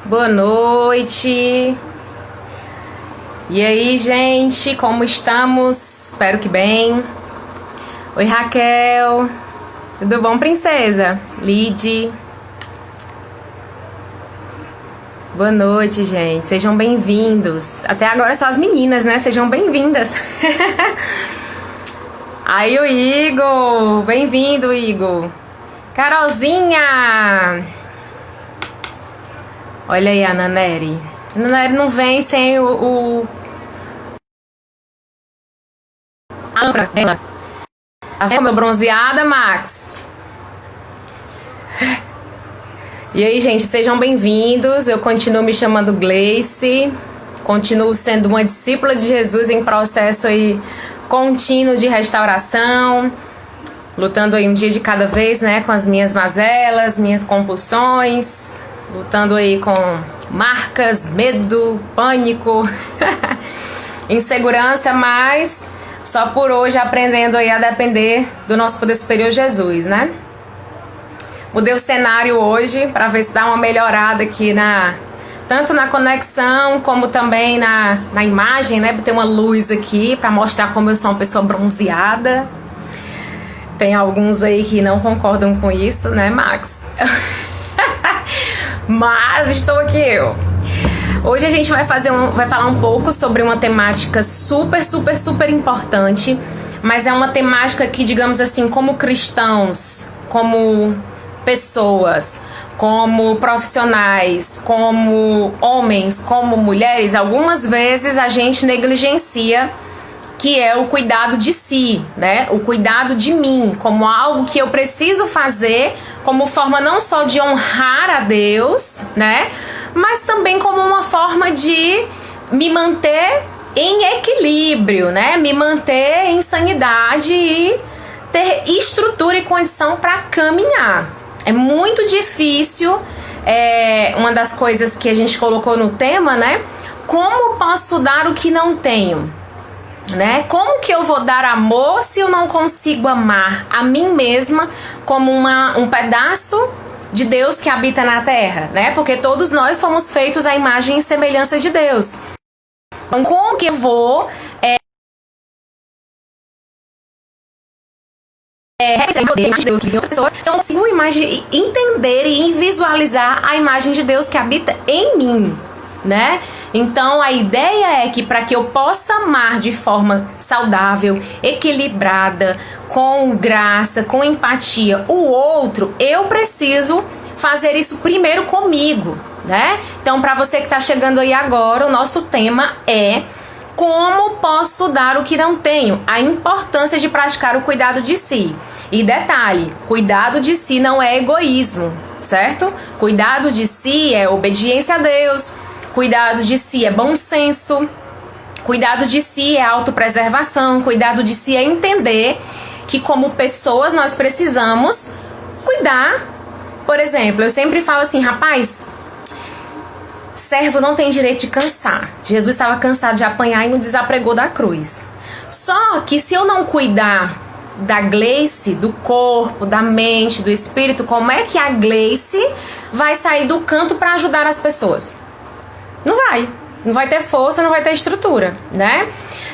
Boa noite. E aí, gente, como estamos? Espero que bem. Oi, Raquel. Tudo bom, princesa? Lid. Boa noite, gente. Sejam bem-vindos. Até agora só as meninas, né? Sejam bem-vindas. Aí o Igor. Bem-vindo, Igor. Carolzinha. Olha aí a Naneri. A Naneri não vem sem o... ela. Tá vendo, meu bronzeada, Max? E aí, gente, sejam bem-vindos. Eu continuo me chamando Gleice. Continuo sendo uma discípula de Jesus em processo aí contínuo de restauração. Lutando aí um dia de cada vez, né? Com as minhas mazelas, minhas compulsões. Lutando aí com marcas, medo, pânico, insegurança, mas só por hoje aprendendo aí a depender do nosso poder superior Jesus, né? Mudei o cenário hoje para ver se dá uma melhorada aqui tanto na conexão como também na imagem, né? Ter uma luz aqui para mostrar como eu sou uma pessoa bronzeada. Tem alguns aí que não concordam com isso, né, Max? Mas estou aqui eu. Hoje a gente vai falar um pouco sobre uma temática super importante, mas é uma temática que, digamos assim, como cristãos, como pessoas, como profissionais, como homens, como mulheres, algumas vezes a gente negligencia, que é o cuidado de si, né? O cuidado de mim, como algo que eu preciso fazer como forma não só de honrar a Deus, né? Mas também como uma forma de me manter em equilíbrio, né? Me manter em sanidade e ter estrutura e condição para caminhar. É muito difícil, uma das coisas que a gente colocou no tema, né? Como posso dar o que não tenho? Né? Como que eu vou dar amor se eu não consigo amar a mim mesma como um pedaço de Deus que habita na terra, né? Porque todos nós fomos feitos à imagem e semelhança de Deus. Então, como que eu vou Deus que pessoas, eu consigo entender e visualizar a imagem de Deus que habita em mim, né? Então a ideia é que para que eu possa amar de forma saudável, equilibrada, com graça, com empatia o outro, eu preciso fazer isso primeiro comigo, né? Então, para você que está chegando aí agora, o nosso tema é como posso dar o que não tenho, a importância de praticar o cuidado de si. E detalhe, cuidado de si não é egoísmo, certo? Cuidado de si é obediência a Deus. Cuidado de si é bom senso, cuidado de si é autopreservação, cuidado de si é entender que como pessoas nós precisamos cuidar. Por exemplo, eu sempre falo assim, rapaz, servo não tem direito de cansar. Jesus estava cansado de apanhar e nos desapregou da cruz. Só que se eu não cuidar da Gleice, do corpo, da mente, do espírito, como é que a Gleice vai sair do canto para ajudar as pessoas? Não vai ter força, não vai ter estrutura, né?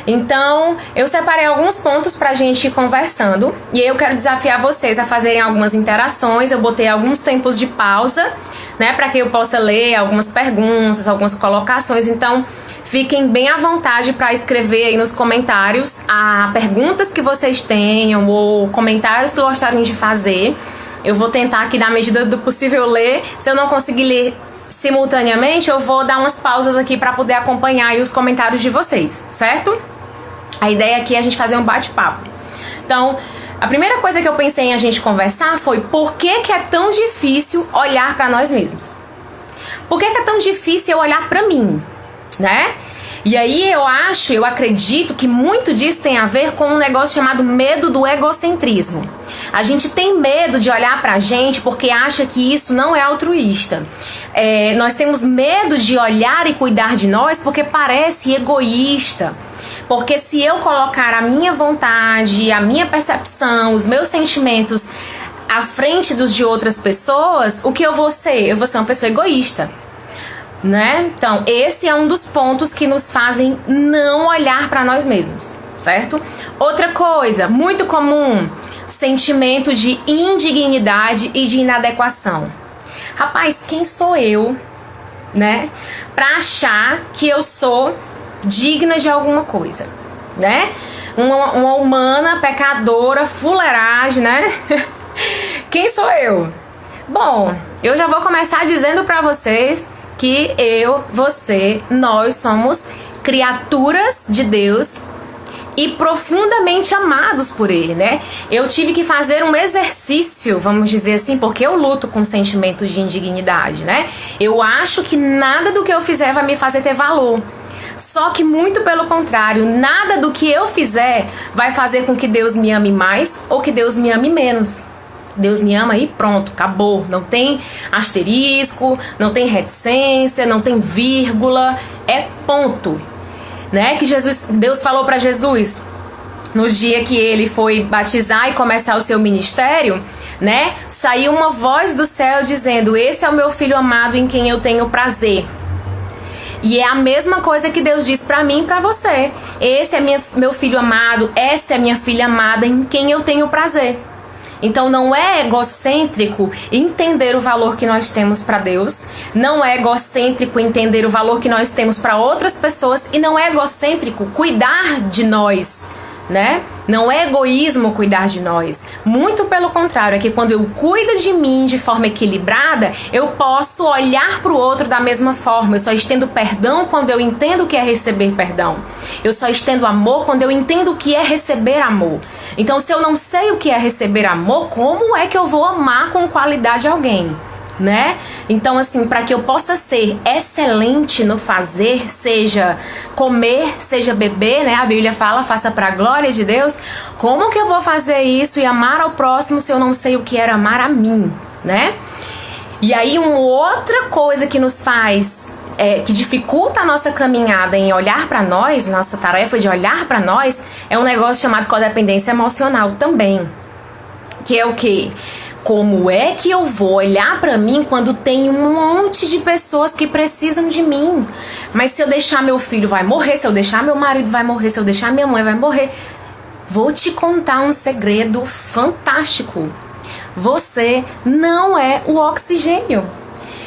Então, eu separei alguns pontos pra gente ir conversando. E aí eu quero desafiar vocês a fazerem algumas interações. Eu botei alguns tempos de pausa, né? Pra que eu possa ler algumas perguntas, algumas colocações. Então, fiquem bem à vontade pra escrever aí nos comentários perguntas que vocês tenham ou comentários que gostariam de fazer. Eu vou tentar aqui, na medida do possível, ler. Se eu não conseguir ler simultaneamente, eu vou dar umas pausas aqui para poder acompanhar aí os comentários de vocês, certo? A ideia aqui é a gente fazer um bate-papo. Então, a primeira coisa que eu pensei em a gente conversar foi por que é tão difícil olhar para nós mesmos? Por que é tão difícil eu olhar para mim, né? E aí eu acredito que muito disso tem a ver com um negócio chamado medo do egocentrismo. A gente tem medo de olhar pra gente porque acha que isso não é altruísta. Nós temos medo de olhar e cuidar de nós porque parece egoísta. Porque se eu colocar a minha vontade, a minha percepção, os meus sentimentos à frente dos de outras pessoas, o que eu vou ser? Eu vou ser uma pessoa egoísta. né? Então, esse é um dos pontos que nos fazem não olhar para nós mesmos, certo? Outra coisa muito comum, sentimento de indignidade e de inadequação. Rapaz, quem sou eu, né, para achar que eu sou digna de alguma coisa, né? Uma humana, pecadora, fuleiragem, né? Quem sou eu? Bom, eu já vou começar dizendo para vocês que eu, você, nós somos criaturas de Deus e profundamente amados por Ele, né? Eu tive que fazer um exercício, vamos dizer assim, porque eu luto com sentimentos de indignidade, né? Eu acho que nada do que eu fizer vai me fazer ter valor. Só que muito pelo contrário, nada do que eu fizer vai fazer com que Deus me ame mais ou que Deus me ame menos. Deus me ama e pronto, acabou. Não tem asterisco, não tem reticência, não tem vírgula, é ponto. Né? Que Deus falou para Jesus no dia que ele foi batizar e começar o seu ministério, né? Saiu uma voz do céu dizendo: esse é o meu filho amado em quem eu tenho prazer. E é a mesma coisa que Deus diz para mim e para você. Esse é meu filho amado, essa é minha filha amada em quem eu tenho prazer. Então não é egocêntrico entender o valor que nós temos para Deus, não é egocêntrico entender o valor que nós temos para outras pessoas e não é egocêntrico cuidar de nós, né? Não é egoísmo cuidar de nós. Muito pelo contrário, é que quando eu cuido de mim de forma equilibrada, eu posso olhar para o outro da mesma forma. Eu só estendo perdão quando eu entendo o que é receber perdão. Eu só estendo amor quando eu entendo o que é receber amor. Então, se eu não sei o que é receber amor, como é que eu vou amar com qualidade alguém? Né? Então, assim, para que eu possa ser excelente no fazer, seja comer, seja beber, né? A Bíblia fala, faça para a glória de Deus. Como que eu vou fazer isso e amar ao próximo se eu não sei o que é amar a mim, né? E aí, uma outra coisa que nos faz, que dificulta a nossa caminhada em olhar para nós, nossa tarefa de olhar para nós, é um negócio chamado codependência emocional também. Que é o quê? Como é que eu vou olhar pra mim quando tem um monte de pessoas que precisam de mim? Mas se eu deixar meu filho vai morrer, se eu deixar meu marido vai morrer, se eu deixar minha mãe vai morrer. Vou te contar um segredo fantástico. Você não é o oxigênio.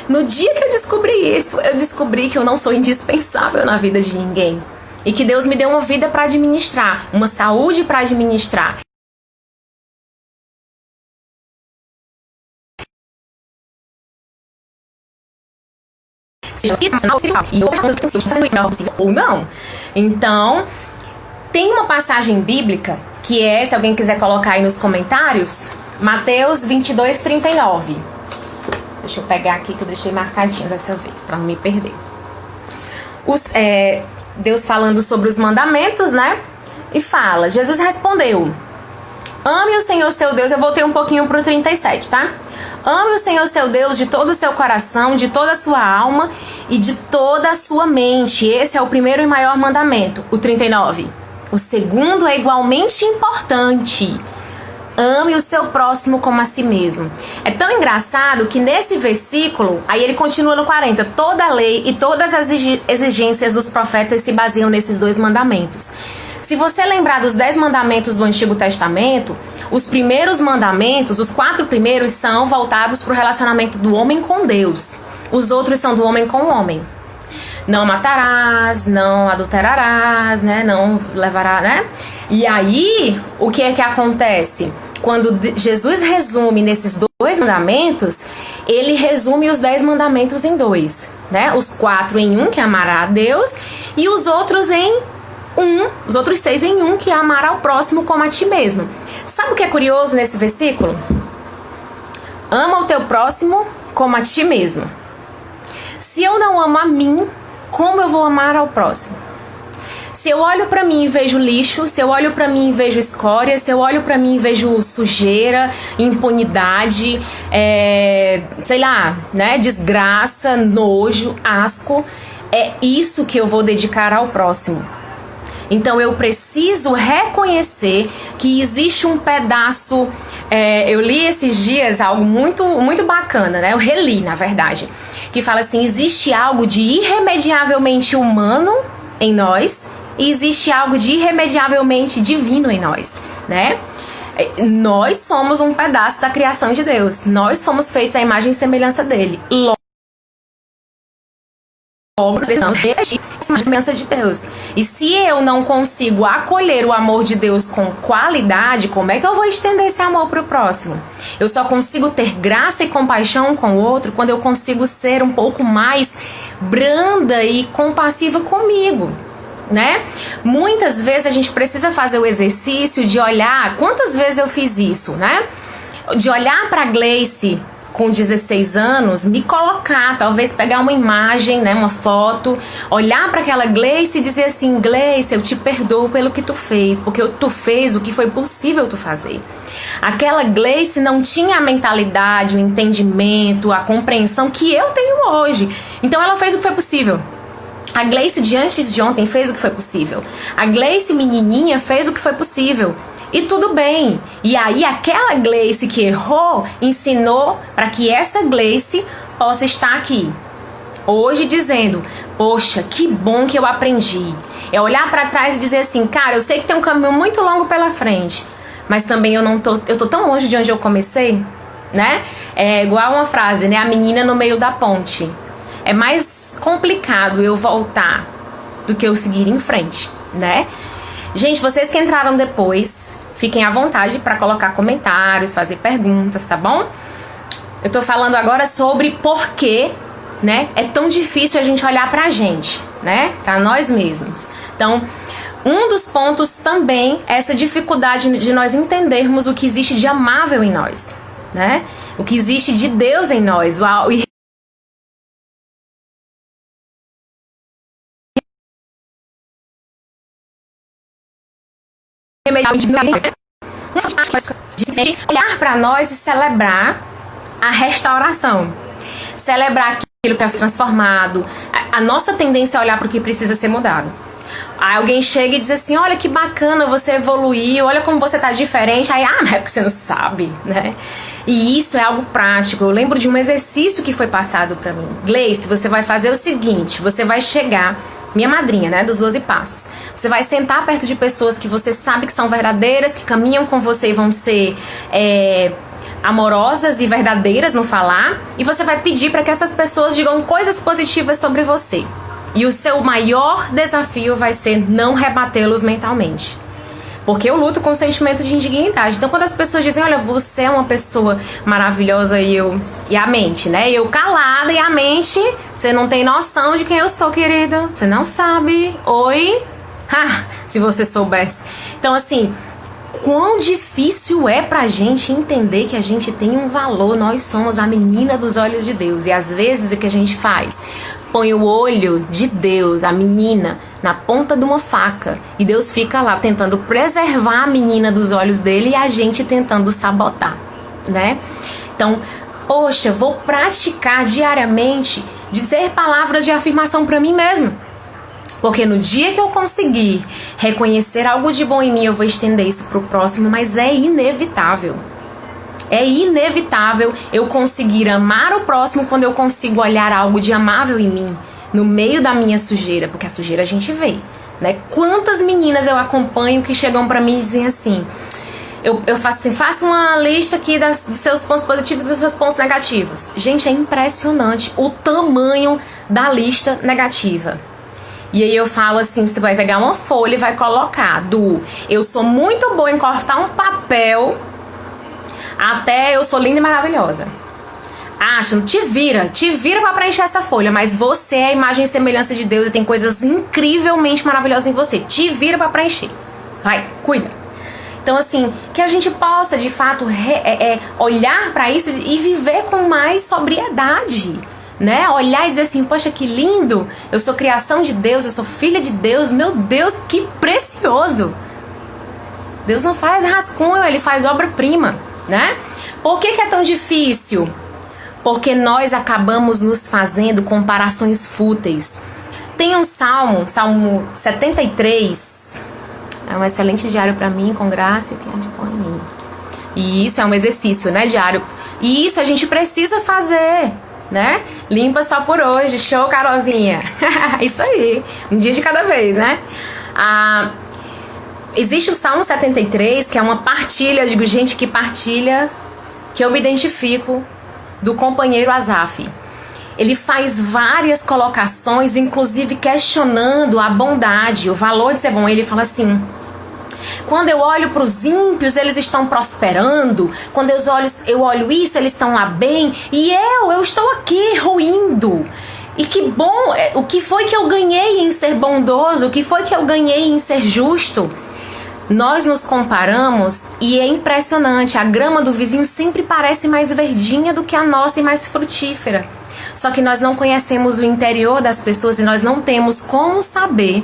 No dia que eu descobri isso, eu descobri que eu não sou indispensável na vida de ninguém. E que Deus me deu uma vida pra administrar, uma saúde pra administrar. Ou não. Então, tem uma passagem bíblica que é, se alguém quiser colocar aí nos comentários, Mateus 22:39. Deixa eu pegar aqui que eu deixei marcadinho dessa vez, para não me perder. Deus falando sobre os mandamentos, né? E fala, Jesus respondeu: ame o Senhor seu Deus. Eu voltei um pouquinho pro 37, tá? Ame o Senhor seu Deus de todo o seu coração, de toda a sua alma e de toda a sua mente. Esse é o primeiro e maior mandamento. O 39. O segundo é igualmente importante. Ame o seu próximo como a si mesmo. É tão engraçado que nesse versículo, aí ele continua no 40, toda a lei e todas as exigências dos profetas se baseiam nesses dois mandamentos. Se você lembrar dos 10 mandamentos do Antigo Testamento, os primeiros mandamentos, os 4 primeiros, são voltados para o relacionamento do homem com Deus. Os outros são do homem com o homem. Não matarás, não adulterarás, né? Não levará, né? E aí, o que é que acontece? Quando Jesus resume nesses 2 mandamentos, ele resume os 10 mandamentos em 2, né? Os 4 em 1, que é amar a Deus, e os outros em 1, os outros 6 em 1, que é amar ao próximo como a ti mesmo. Sabe o que é curioso nesse versículo? Ama o teu próximo como a ti mesmo. Se eu não amo a mim, como eu vou amar ao próximo? Se eu olho pra mim e vejo lixo, se eu olho pra mim e vejo escória, se eu olho pra mim e vejo sujeira, impunidade, sei lá, né, desgraça, nojo, asco, é isso que eu vou dedicar ao próximo. Então eu preciso reconhecer que existe um pedaço. Eu li esses dias algo muito, muito bacana, né? Eu reli, na verdade. que fala assim: existe algo de irremediavelmente humano em nós e existe algo de irremediavelmente divino em nós, né? Nós somos um pedaço da criação de Deus. Nós fomos feitos à imagem e semelhança dele. Logo, precisamos refletir essa semelhança de Deus. E se eu não consigo acolher o amor de Deus com qualidade, como é que eu vou estender esse amor para o próximo? Eu só consigo ter graça e compaixão com o outro quando eu consigo ser um pouco mais branda e compassiva comigo, né? Muitas vezes a gente precisa fazer o exercício de olhar, quantas vezes eu fiz isso, né? De olhar para Gleice com 16 anos, me colocar, talvez pegar uma imagem, né, uma foto, olhar para aquela Gleice e dizer assim: Gleice, eu te perdoo pelo que tu fez, porque tu fez o que foi possível tu fazer. Aquela Gleice não tinha a mentalidade, o entendimento, a compreensão que eu tenho hoje. Então ela fez o que foi possível. A Gleice de antes de ontem fez o que foi possível. A Gleice menininha fez o que foi possível. E tudo bem. E aí aquela Gleice que errou ensinou para que essa Gleice possa estar aqui hoje dizendo: poxa, que bom que eu aprendi. É olhar para trás e dizer assim: cara, eu sei que tem um caminho muito longo pela frente, mas também eu tô tão longe de onde eu comecei, né? É igual uma frase, né? A menina no meio da ponte. É mais complicado eu voltar do que eu seguir em frente, né? Gente, vocês que entraram depois, fiquem à vontade para colocar comentários, fazer perguntas, tá bom? Eu tô falando agora sobre por que, né, é tão difícil a gente olhar pra gente, né? Pra nós mesmos. Então, um dos pontos também é essa dificuldade de nós entendermos o que existe de amável em nós, né? O que existe de Deus em nós, olhar para nós e celebrar a restauração, celebrar aquilo que é transformado. A nossa tendência é olhar para o que precisa ser mudado. Aí alguém chega e diz assim: olha que bacana, você evoluiu, olha como você tá diferente. Aí, mas é porque você não sabe, né? E isso é algo prático. Eu lembro de um exercício que foi passado para mim. Gleice, você vai fazer o seguinte: você vai chegar, minha madrinha, né, dos 12 passos. Você vai sentar perto de pessoas que você sabe que são verdadeiras, que caminham com você e vão ser amorosas e verdadeiras no falar. E você vai pedir para que essas pessoas digam coisas positivas sobre você. E o seu maior desafio vai ser não rebatê-los mentalmente. Porque eu luto com o sentimento de indignidade. Então, quando as pessoas dizem: olha, você é uma pessoa maravilhosa, e a mente, né? Eu calada, e a mente: você não tem noção de quem eu sou, querida. Você não sabe. Oi? Se você soubesse. Então, assim, quão difícil é pra gente entender que a gente tem um valor. Nós somos a menina dos olhos de Deus. E às vezes o que a gente faz? Põe o olho de Deus, a menina, na ponta de uma faca. E Deus fica lá tentando preservar a menina dos olhos dele e a gente tentando sabotar, né? Então, poxa, vou praticar diariamente dizer palavras de afirmação pra mim mesma. Porque no dia que eu conseguir reconhecer algo de bom em mim, eu vou estender isso pro próximo, mas é inevitável. É inevitável eu conseguir amar o próximo quando eu consigo olhar algo de amável em mim, no meio da minha sujeira, porque a sujeira a gente vê, né? Quantas meninas eu acompanho que chegam pra mim e dizem assim: eu faço assim, faça uma lista aqui dos seus pontos positivos e dos seus pontos negativos. Gente, é impressionante o tamanho da lista negativa. E aí eu falo assim: você vai pegar uma folha e vai colocar eu sou muito boa em cortar um papel, até eu sou linda e maravilhosa. Acho, te vira pra preencher essa folha, mas você é a imagem e semelhança de Deus e tem coisas incrivelmente maravilhosas em você. Te vira pra preencher. Vai, cuida. Então, assim, que a gente possa, de fato, olhar pra isso e viver com mais sobriedade, né? Olhar e dizer assim: poxa, que lindo, eu sou criação de Deus, eu sou filha de Deus, meu Deus, que precioso. Deus não faz rascunho, ele faz obra-prima, né? Por que é tão difícil? Porque nós acabamos nos fazendo comparações fúteis. Tem um Salmo 73, é um excelente diário para mim, com graça e o que há de bom em mim. E isso é um exercício, né, diário. E isso a gente precisa fazer. né? Limpa só por hoje. Show, Carolzinha. Isso aí. Um dia de cada vez, né? Existe o Salmo 73, que é uma partilha, eu digo, gente, que partilha que eu me identifico, do companheiro Asaf. Ele faz várias colocações, inclusive questionando a bondade, o valor de ser bom. Ele fala assim: quando eu olho para os ímpios, eles estão prosperando. Quando eu olho isso, eles estão lá bem. E eu estou aqui ruindo. E que bom, o que foi que eu ganhei em ser bondoso? O que foi que eu ganhei em ser justo? Nós nos comparamos e é impressionante. A grama do vizinho sempre parece mais verdinha do que a nossa e mais frutífera. Só que nós não conhecemos o interior das pessoas e nós não temos como saber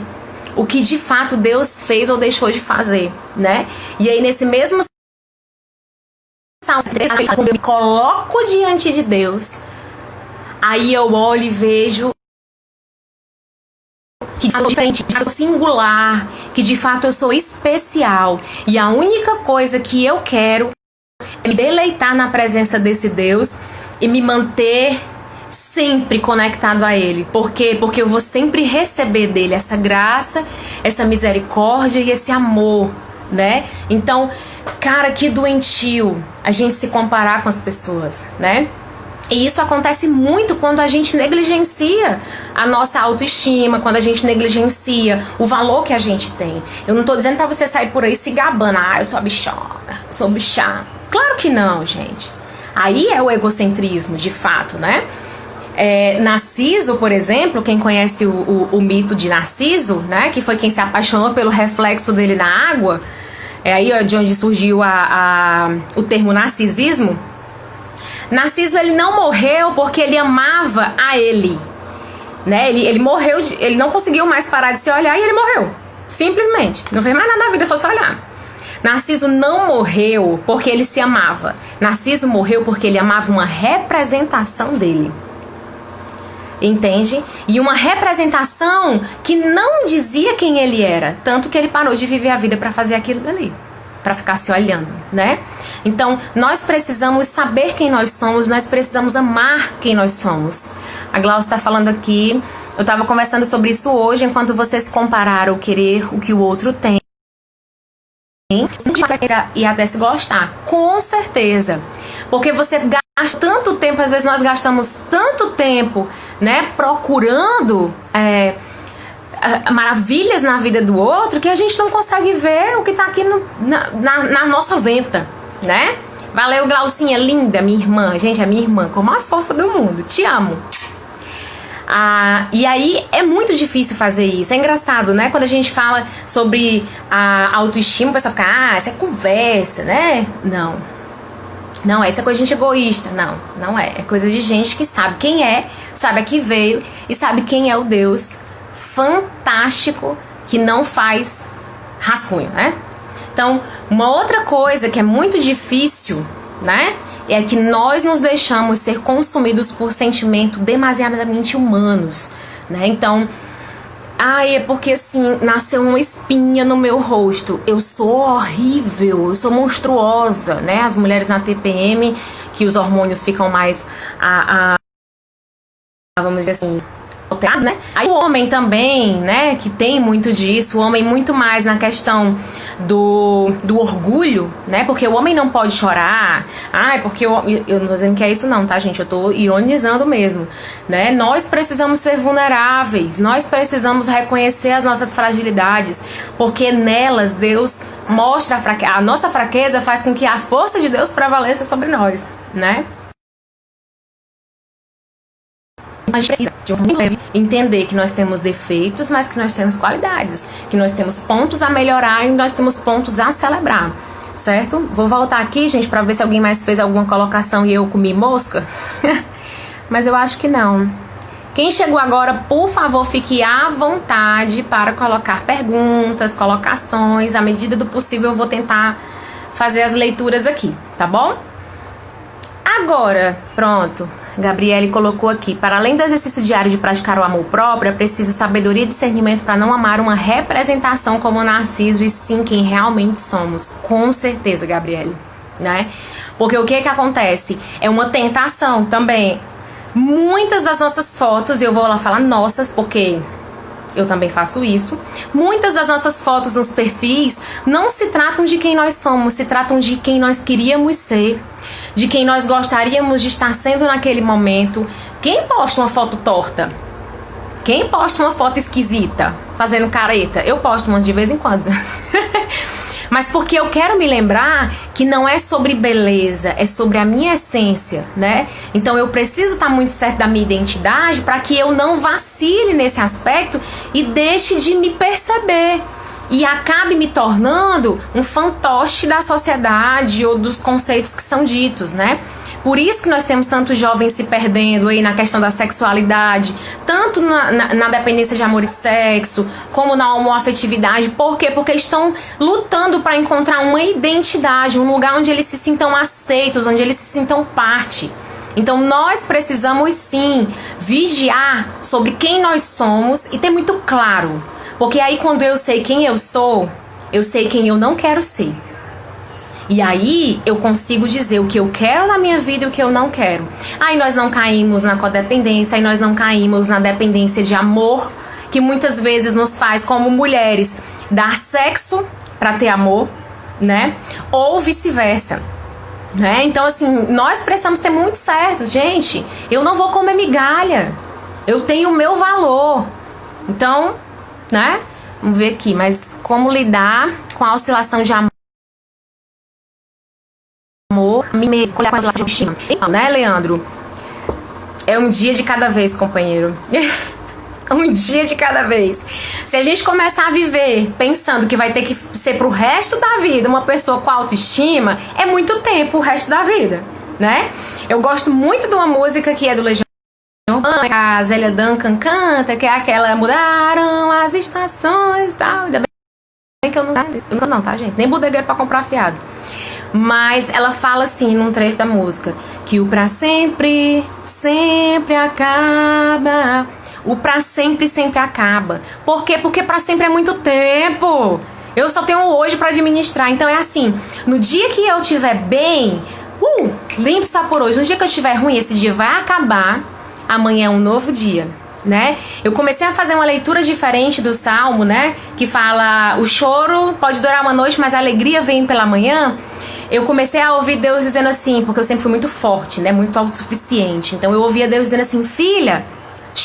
o que de fato Deus fez ou deixou de fazer, né? E aí nesse mesmo Salmo, quando eu me coloco diante de Deus, aí eu olho e vejo que de fato eu sou diferente, de fato eu sou singular, que de fato eu sou especial. E a única coisa que eu quero é me deleitar na presença desse Deus e me manter sempre conectado a Ele. Por quê? Porque eu vou sempre receber dele essa graça, essa misericórdia e esse amor, né? Então, cara, que doentio a gente se comparar com as pessoas, né? E isso acontece muito quando a gente negligencia a nossa autoestima, quando a gente negligencia o valor que a gente tem. Eu não tô dizendo pra você sair por aí se gabando: eu sou a bichona, eu sou bichá. Claro que não, gente. Aí é o egocentrismo, de fato, né? Narciso, por exemplo, quem conhece o mito de Narciso, né, que foi quem se apaixonou pelo reflexo dele na água, aí de onde surgiu o termo narcisismo. Narciso, ele não morreu porque ele amava a ele, né? Ele morreu, ele não conseguiu mais parar de se olhar e ele morreu, simplesmente, não fez mais nada na vida, só se olhar. Narciso não morreu porque ele se amava. Narciso morreu porque ele amava uma representação dele. Entende? E uma representação que não dizia quem ele era. Tanto que ele parou de viver a vida para fazer aquilo dali, para ficar se olhando, né? Então, nós precisamos saber quem nós somos, nós precisamos amar quem nós somos. A Glaucia está falando aqui, eu estava conversando sobre isso hoje, enquanto você se comparar ou querer o que o outro tem, e até se gostar, com certeza. Porque você gasta tanto tempo, às vezes nós gastamos tanto tempo, né, procurando maravilhas na vida do outro, que a gente não consegue ver o que tá aqui na nossa venta, né? Valeu, Glaucinha, linda, minha irmã. Gente, é minha irmã, como a fofa do mundo. Te amo. E aí é muito difícil fazer isso. É engraçado, né? Quando a gente fala sobre a autoestima, o pessoal fica: essa é conversa, né? Não, essa é coisa de gente egoísta. Não é. É coisa de gente que sabe quem é, sabe a que veio e sabe quem é o Deus fantástico que não faz rascunho, né? Então, uma outra coisa que é muito difícil, né, é que nós nos deixamos ser consumidos por sentimentos demasiadamente humanos, né? Então, é porque assim, nasceu uma espinha no meu rosto, eu sou horrível, eu sou monstruosa, né? As mulheres na TPM, que os hormônios ficam mais, vamos dizer assim, alterados, né? Aí o homem também, né, que tem muito disso, o homem muito mais na questão do orgulho, né? Porque o homem não pode chorar. Porque eu não tô dizendo que é isso não, tá, gente? Eu tô ironizando mesmo, né? Nós precisamos ser vulneráveis, nós precisamos reconhecer as nossas fragilidades, porque nelas Deus mostra a fraqueza. A nossa fraqueza faz com que a força de Deus prevaleça sobre nós, né? A gente precisa, de forma leve, entender que nós temos defeitos, mas que nós temos qualidades, que nós temos pontos a melhorar e nós temos pontos a celebrar, certo? Vou voltar aqui, gente, pra ver se alguém mais fez alguma colocação e eu comi mosca. Mas eu acho que não. Quem chegou agora, por favor, fique à vontade para colocar perguntas, colocações. À medida do possível, eu vou tentar fazer as leituras aqui, tá bom? Agora, pronto. Gabriele colocou aqui: para além do exercício diário de praticar o amor próprio, é preciso sabedoria e discernimento para não amar uma representação como o Narciso, e sim quem realmente somos. Com certeza, Gabriele, né? Porque o que acontece? É uma tentação também. Muitas das nossas fotos, eu vou lá falar nossas, porque eu também faço isso. Muitas das nossas fotos nos perfis não se tratam de quem nós somos, se tratam de quem nós queríamos ser, de quem nós gostaríamos de estar sendo naquele momento. Quem posta uma foto torta? Quem posta uma foto esquisita, fazendo careta? Eu posto umas de vez em quando. Mas porque eu quero me lembrar que não é sobre beleza, é sobre a minha essência, né? Então eu preciso estar muito certo da minha identidade para que eu não vacile nesse aspecto e deixe de me perceber. E acabe me tornando um fantoche da sociedade ou dos conceitos que são ditos, né? Por isso que nós temos tantos jovens se perdendo aí na questão da sexualidade, tanto na dependência de amor e sexo, como na homoafetividade. Por quê? Porque estão lutando para encontrar uma identidade, um lugar onde eles se sintam aceitos, onde eles se sintam parte. Então nós precisamos sim vigiar sobre quem nós somos e ter muito claro. Porque aí quando eu sei quem eu sou, eu sei quem eu não quero ser. E aí eu consigo dizer o que eu quero na minha vida e o que eu não quero. Aí nós não caímos na codependência, aí nós não caímos na dependência de amor, que muitas vezes nos faz, como mulheres, dar sexo pra ter amor, né? Ou vice-versa, né? Então assim, nós precisamos ter muito certo, gente. Eu não vou comer migalha. Eu tenho o meu valor. Então, né? Vamos ver aqui, mas como lidar com a oscilação de amor, a mim mesmo, olhar com as laços de estima. Então, né, Leandro? É um dia de cada vez, companheiro. Um dia de cada vez. Se a gente começar a viver pensando que vai ter que ser pro resto da vida uma pessoa com autoestima, é muito tempo o resto da vida, né? Eu gosto muito de uma música que é do Legião Urbana, que a Zélia Duncan canta, que é aquela mudaram as estações e tal. Ainda bem que eu não, tá, gente? Nem bodegueiro pra comprar fiado. Mas ela fala assim, num trecho da música, que o pra sempre, sempre acaba. O pra sempre, sempre acaba. Por quê? Porque pra sempre é muito tempo. Eu só tenho hoje pra administrar. Então é assim, no dia que eu estiver bem, limpo só por hoje. No dia que eu estiver ruim, esse dia vai acabar. Amanhã é um novo dia, né? Eu comecei a fazer uma leitura diferente do Salmo, né? Que fala, o choro pode durar uma noite, mas a alegria vem pela manhã. Eu comecei a ouvir Deus dizendo assim, porque eu sempre fui muito forte, né? Muito autossuficiente. Então eu ouvia Deus dizendo assim, filha,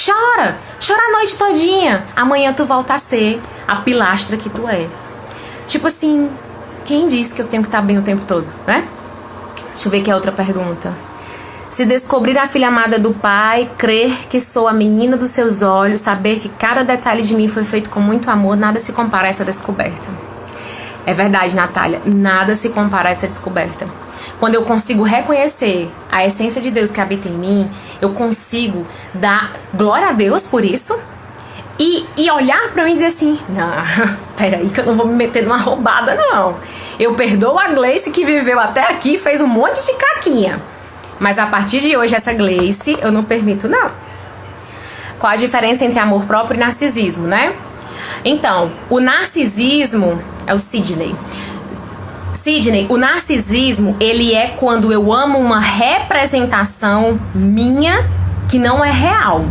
chora a noite todinha. Amanhã tu volta a ser a pilastra que tu é. Tipo assim, quem disse que eu tenho que estar bem o tempo todo, né? Deixa eu ver aqui a outra pergunta. Se descobrir a filha amada do pai, crer que sou a menina dos seus olhos, saber que cada detalhe de mim foi feito com muito amor, nada se compara a essa descoberta. É verdade, Natália, nada se compara a essa descoberta. Quando eu consigo reconhecer a essência de Deus que habita em mim, eu consigo dar glória a Deus por isso e olhar pra mim e dizer assim, não, peraí que eu não vou me meter numa roubada, não. Eu perdoo a Gleice que viveu até aqui e fez um monte de caquinha. Mas a partir de hoje, essa Gleice, eu não permito, não. Qual a diferença entre amor próprio e narcisismo, né? Então, o narcisismo é o Sidney. Sidney, o narcisismo, ele é quando eu amo uma representação minha que não é real,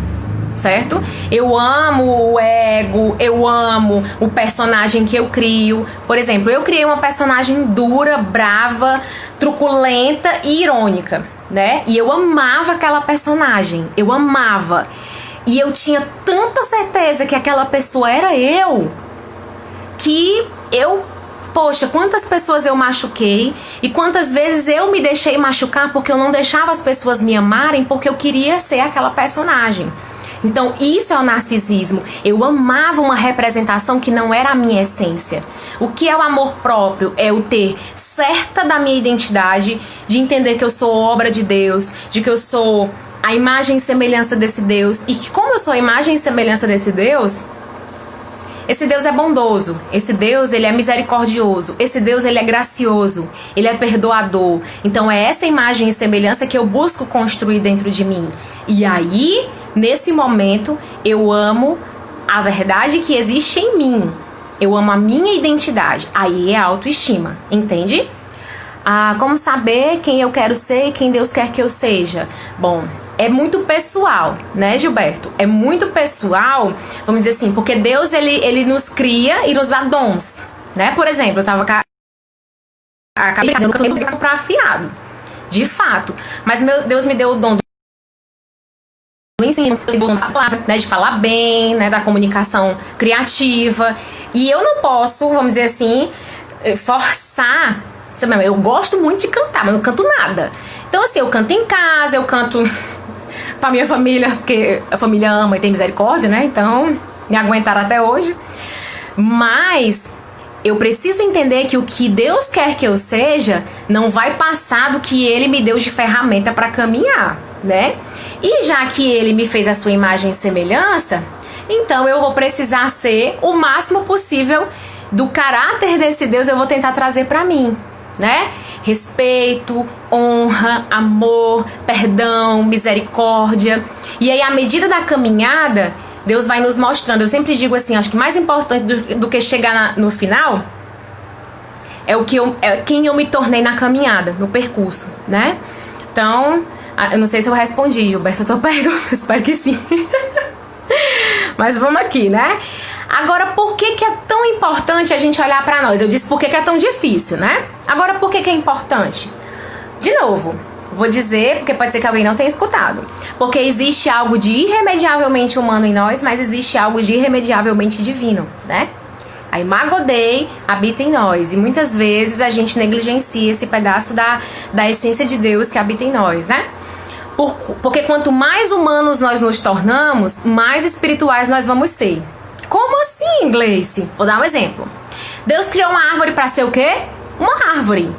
certo? Eu amo o ego, eu amo o personagem que eu crio. Por exemplo, eu criei uma personagem dura, brava, truculenta e irônica, né? E eu amava aquela personagem, eu amava. E eu tinha tanta certeza que aquela pessoa era eu, que poxa, quantas pessoas eu machuquei e quantas vezes eu me deixei machucar porque eu não deixava as pessoas me amarem porque eu queria ser aquela personagem. Então isso é o narcisismo. Eu amava uma representação que não era a minha essência. O que é o amor próprio? É o ter certa da minha identidade, de entender que eu sou obra de Deus, de que eu sou a imagem e semelhança desse Deus, e que como eu sou a imagem e semelhança desse Deus, esse Deus é bondoso, esse Deus ele é misericordioso, esse Deus ele é gracioso, ele é perdoador. Então é essa imagem e semelhança que eu busco construir dentro de mim. E aí, nesse momento, eu amo a verdade que existe em mim. Eu amo a minha identidade. Aí é autoestima, entende? Como saber quem eu quero ser e quem Deus quer que eu seja? Bom, é muito pessoal, né, Gilberto? É muito pessoal, vamos dizer assim, porque Deus, ele nos cria e nos dá dons, né? Por exemplo, eu tava para afiado, de fato. Mas Deus me deu o dom do ensino, né, de falar bem, né, da comunicação criativa. E eu não posso, vamos dizer assim, forçar. Eu gosto muito de cantar, mas não canto nada. Então, assim, eu canto em casa, eu canto pra minha família, porque a família ama e tem misericórdia, né? Então, me aguentaram até hoje. Mas eu preciso entender que o que Deus quer que eu seja não vai passar do que Ele me deu de ferramenta para caminhar, né? E já que Ele me fez a sua imagem e semelhança, então eu vou precisar ser o máximo possível do caráter desse Deus, eu vou tentar trazer para mim, né? Respeito, honra, amor, perdão, misericórdia. E aí, à medida da caminhada, Deus vai nos mostrando. Eu sempre digo assim, acho que mais importante do que chegar no final é quem eu me tornei na caminhada, no percurso, né? Então, eu não sei se eu respondi, Gilberto, eu tô perguntando, espero que sim. Mas vamos aqui, né? Agora, por que é tão importante a gente olhar pra nós? Eu disse por que é tão difícil, né? Agora, por que é importante? De novo, vou dizer, porque pode ser que alguém não tenha escutado. Porque existe algo de irremediavelmente humano em nós, mas existe algo de irremediavelmente divino, né? A Imago Dei habita em nós. E muitas vezes a gente negligencia esse pedaço da essência de Deus que habita em nós, né? Porque quanto mais humanos nós nos tornamos, mais espirituais nós vamos ser. Como assim, Gleice? Vou dar um exemplo. Deus criou uma árvore para ser o quê? Uma árvore.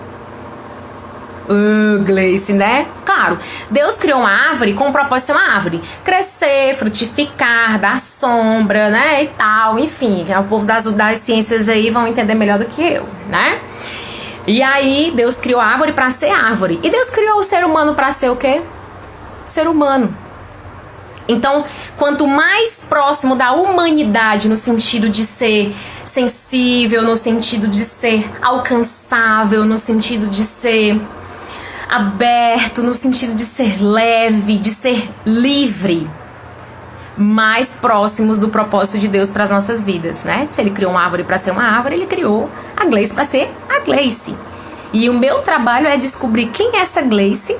Gleice, né? Claro, Deus criou uma árvore com o propósito de ser uma árvore. Crescer, frutificar, dar sombra, né? E tal, enfim. O povo das ciências aí vão entender melhor do que eu, né? E aí, Deus criou a árvore para ser árvore. E Deus criou o ser humano para ser o quê? Ser humano. Então, quanto mais próximo da humanidade, no sentido de ser sensível, no sentido de ser alcançável, no sentido de ser aberto, no sentido de ser leve, de ser livre, mais próximos do propósito de Deus para as nossas vidas, né? Se Ele criou uma árvore para ser uma árvore, Ele criou a Gleice para ser a Gleice. E o meu trabalho é descobrir quem é essa Gleice,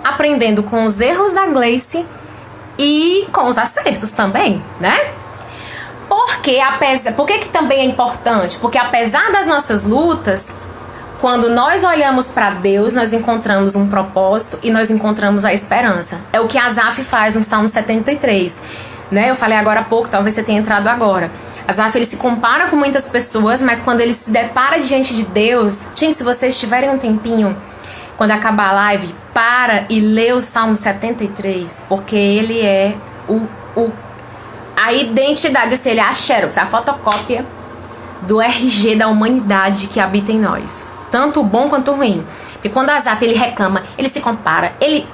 aprendendo com os erros da Gleice e com os acertos também, né? Por que também é importante? Porque apesar das nossas lutas, quando nós olhamos para Deus, nós encontramos um propósito e nós encontramos a esperança. É o que Asaf faz no Salmo 73, né? Eu falei agora há pouco, talvez você tenha entrado agora. Asaf, ele se compara com muitas pessoas, mas quando ele se depara diante de Deus... Gente, se vocês tiverem um tempinho, quando acabar a live, para e lê o Salmo 73, porque ele é a identidade, ele é a xerox, a fotocópia do RG da humanidade que habita em nós. Tanto o bom quanto o ruim. Porque quando Asaf, ele reclama, ele se compara, ele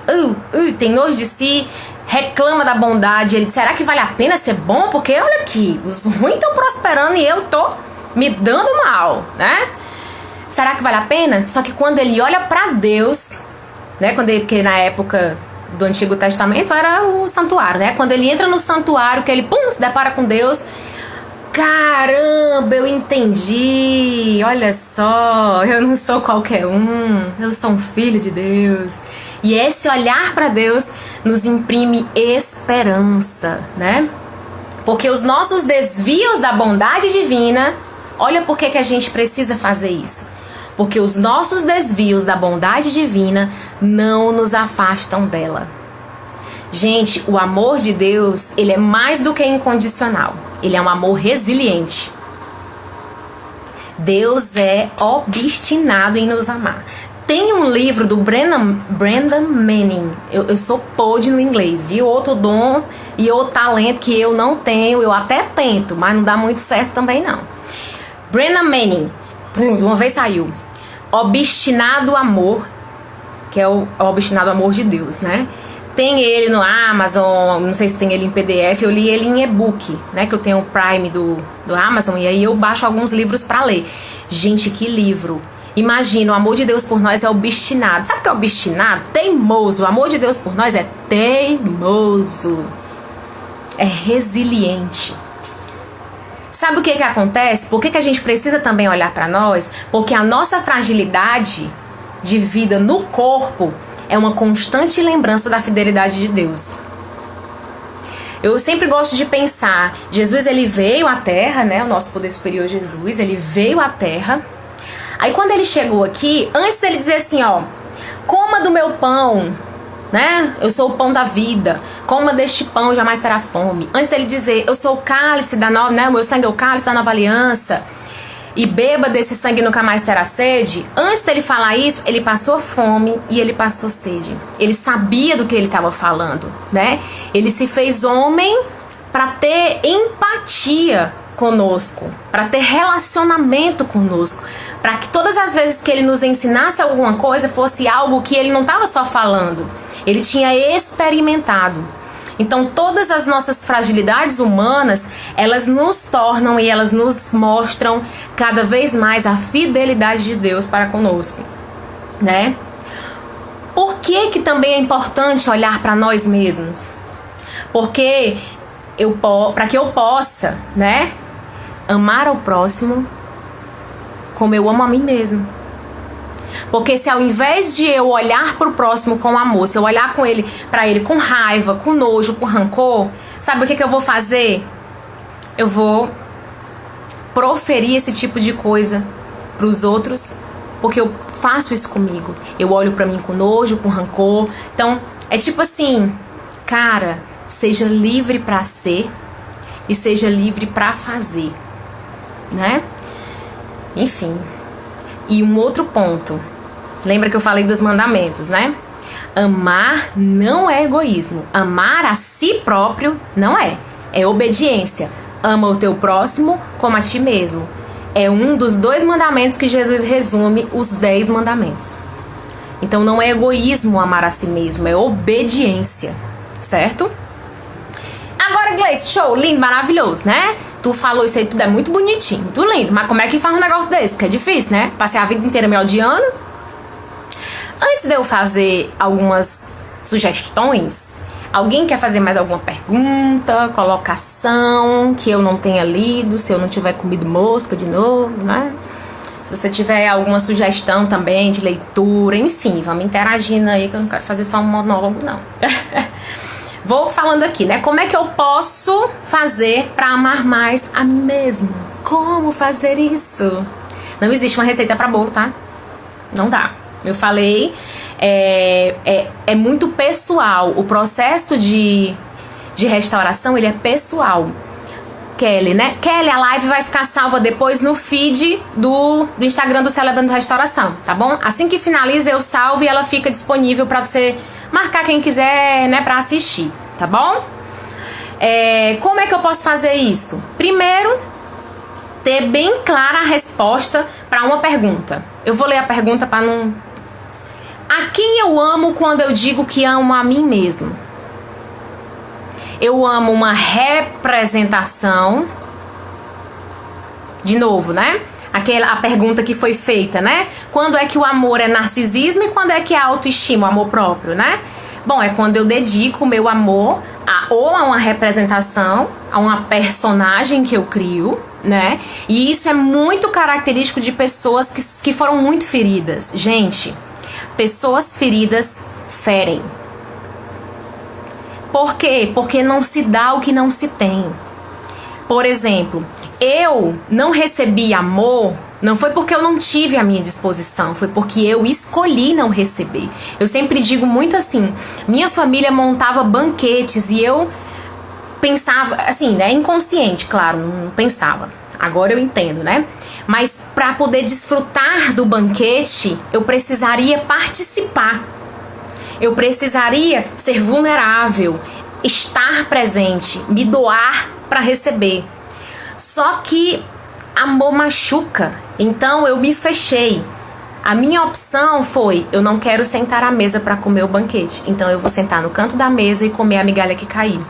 tem nojo de si, reclama da bondade, ele diz, será que vale a pena ser bom? Porque olha aqui, os ruins estão prosperando e eu tô me dando mal, né? Será que vale a pena? Só que quando ele olha pra Deus, né? Porque na época do Antigo Testamento era o santuário, né? Quando ele entra no santuário, que ele se depara com Deus, caramba, eu entendi. Olha só, eu não sou qualquer um, eu sou um filho de Deus. E esse olhar pra Deus nos imprime esperança, né? Porque os nossos desvios da bondade divina, olha por que a gente precisa fazer isso. Porque os nossos desvios da bondade divina não nos afastam dela. Gente, o amor de Deus, ele é mais do que incondicional. Ele é um amor resiliente. Deus é obstinado em nos amar. Tem um livro do Brennan Manning. Eu sou podre no inglês, viu? Outro dom e outro talento que eu não tenho. Eu até tento, mas não dá muito certo também não. Brennan Manning, de uma vez saiu. Obstinado Amor, que é o Obstinado Amor de Deus, né? Tem ele no Amazon, não sei se tem ele em PDF, eu li ele em e-book, né? Que eu tenho o Prime do Amazon, e aí eu baixo alguns livros pra ler. Gente, que livro! Imagina, o amor de Deus por nós é obstinado. Sabe o que é obstinado? Teimoso. O amor de Deus por nós é teimoso. É resiliente. Sabe o que acontece? Por que a gente precisa também olhar para nós? Porque a nossa fragilidade de vida no corpo é uma constante lembrança da fidelidade de Deus. Eu sempre gosto de pensar, Jesus, ele veio à Terra, né? O nosso poder superior Jesus, ele veio à Terra. Aí quando ele chegou aqui, antes dele dizer assim, ó, coma do meu pão, né? Eu sou o pão da vida, coma deste pão, jamais terá fome. Antes dele dizer, eu sou o cálice da nova, né? O meu sangue é o cálice da nova aliança, e beba desse sangue e nunca mais terá sede. Antes dele falar isso, ele passou fome e ele passou sede. Ele sabia do que ele estava falando, né? Ele se fez homem para ter empatia conosco, para ter relacionamento conosco, para que todas as vezes que ele nos ensinasse alguma coisa fosse algo que ele não estava só falando, ele tinha experimentado. Então todas as nossas fragilidades humanas, elas nos tornam e elas nos mostram cada vez mais a fidelidade de Deus para conosco, né? Por que também é importante olhar para nós mesmos? Porque para que eu possa, né, amar ao próximo como eu amo a mim mesmo. Porque se ao invés de eu olhar pro próximo com amor, se eu olhar para ele com raiva, com nojo, com rancor, sabe o que eu vou fazer? Eu vou proferir esse tipo de coisa pros outros, porque eu faço isso comigo. Eu olho pra mim com nojo, com rancor. Então, é tipo assim, cara, seja livre pra ser e seja livre pra fazer, né? Enfim. E um outro ponto. Lembra que eu falei dos mandamentos, né? Amar não é egoísmo. Amar a si próprio não é. É obediência. Ama o teu próximo como a ti mesmo. É um dos 2 mandamentos que Jesus resume os 10 mandamentos. Então não é egoísmo amar a si mesmo, é obediência. Certo? Agora, Gleice, show, lindo, maravilhoso, né? Tu falou isso aí, tudo é muito bonitinho, muito lindo. Mas como é que faz um negócio desse? Porque é difícil, né? Passei a vida inteira me odiando. Antes de eu fazer algumas sugestões, alguém quer fazer mais alguma pergunta, colocação que eu não tenha lido, se eu não tiver comido mosca de novo, né? Se você tiver alguma sugestão também de leitura, enfim, vamos interagindo aí, que eu não quero fazer só um monólogo, não. Vou falando aqui, né? Como é que eu posso fazer pra amar mais a mim mesmo? Como fazer isso? Não existe uma receita pra bolo, tá? Não dá. Eu falei, é muito pessoal. O processo de restauração, ele é pessoal. Kelly, né? Kelly, a live vai ficar salva depois no feed do Instagram do Celebrando Restauração, tá bom? Assim que finaliza, eu salvo e ela fica disponível pra você marcar quem quiser, né, pra assistir, tá bom? Como é que eu posso fazer isso? Primeiro, ter bem clara a resposta pra uma pergunta. Eu vou ler a pergunta pra não... A quem eu amo quando eu digo que amo a mim mesmo? Eu amo uma representação. De novo, né? A pergunta que foi feita, né? Quando é que o amor é narcisismo e quando é que é autoestima, o amor próprio, né? Bom, é quando eu dedico o meu amor ou a uma representação, a uma personagem que eu crio, né? E isso é muito característico de pessoas que foram muito feridas. Gente, pessoas feridas ferem. Por quê? Porque não se dá o que não se tem. Por exemplo, eu não recebi amor, não foi porque eu não tive à minha disposição, foi porque eu escolhi não receber. Eu sempre digo muito assim, minha família montava banquetes e eu pensava, assim, né, inconsciente, claro, não pensava. Agora eu entendo, né? Mas para poder desfrutar do banquete, eu precisaria participar. Eu precisaria ser vulnerável, estar presente, me doar para receber. Só que amor machuca, então eu me fechei. A minha opção foi, eu não quero sentar à mesa para comer o banquete, então eu vou sentar no canto da mesa e comer a migalha que cair.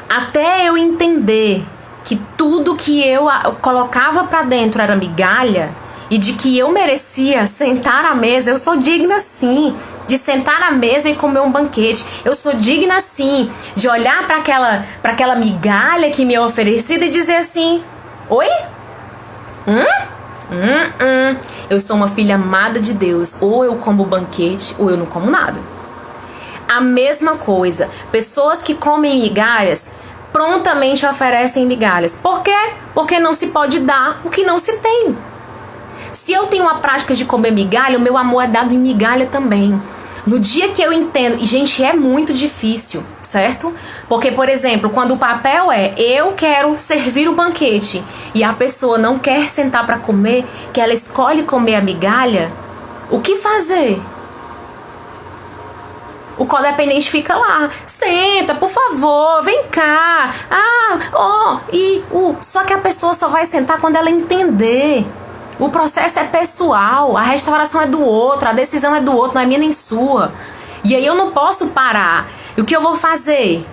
Até eu entender que tudo que eu colocava para dentro era migalha, e de que eu merecia sentar à mesa. Eu sou digna sim de sentar à mesa e comer um banquete. Eu sou digna sim de olhar para aquela migalha que me é oferecida e dizer assim: oi? Eu sou uma filha amada de Deus. Ou eu como banquete ou eu não como nada. A mesma coisa, pessoas que comem migalhas prontamente oferecem migalhas. Por quê? Porque não se pode dar o que não se tem. Se eu tenho a prática de comer migalha, o meu amor é dado em migalha também. No dia que eu entendo, e gente, é muito difícil, certo? Porque, por exemplo, quando o papel é eu quero servir o banquete e a pessoa não quer sentar para comer, que ela escolhe comer a migalha, o que fazer? O codependente fica lá: senta, por favor, vem cá. Só que a pessoa só vai sentar quando ela entender. O processo é pessoal, a restauração é do outro, a decisão é do outro, não é minha nem sua. E aí eu não posso parar. E o que eu vou fazer?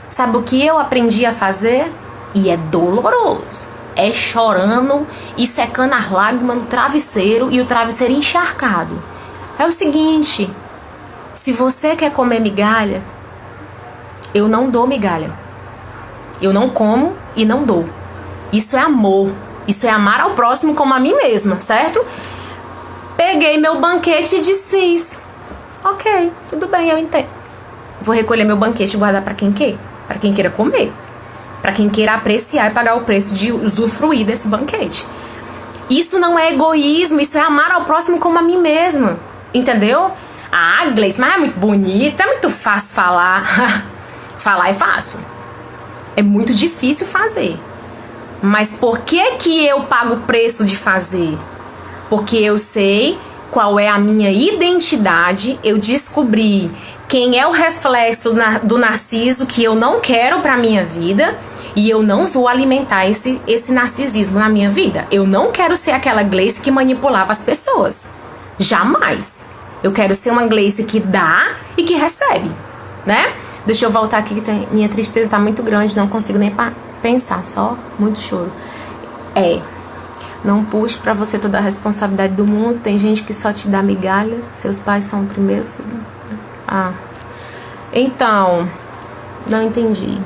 Sabe o que eu aprendi a fazer? E é doloroso. É chorando e secando as lágrimas no travesseiro e o travesseiro encharcado. É o seguinte: se você quer comer migalha, eu não dou migalha. Eu não como e não dou. Isso é amor. Isso é amar ao próximo como a mim mesma, certo? Peguei meu banquete e desfiz. Ok, tudo bem, eu entendo. Vou recolher meu banquete e guardar para quem quer. Para quem queira comer. Para quem queira apreciar e pagar o preço de usufruir desse banquete. Isso não é egoísmo, isso é amar ao próximo como a mim mesma. Entendeu? Ah, Gleice, mas é muito bonito, é muito fácil falar. Falar é fácil. É muito difícil fazer. Mas por que eu pago o preço de fazer? Porque eu sei qual é a minha identidade, eu descobri quem é o reflexo do narciso que eu não quero pra minha vida e eu não vou alimentar esse narcisismo na minha vida. Eu não quero ser aquela Gleice que manipulava as pessoas. Jamais. Eu quero ser uma Gleice que dá e que recebe, né? Deixa eu voltar aqui que minha tristeza tá muito grande, não consigo nem pensar, só muito choro. Não puxe pra você toda a responsabilidade do mundo. Tem gente que só te dá migalha. Seus pais são o primeiro filho. Então, não entendi.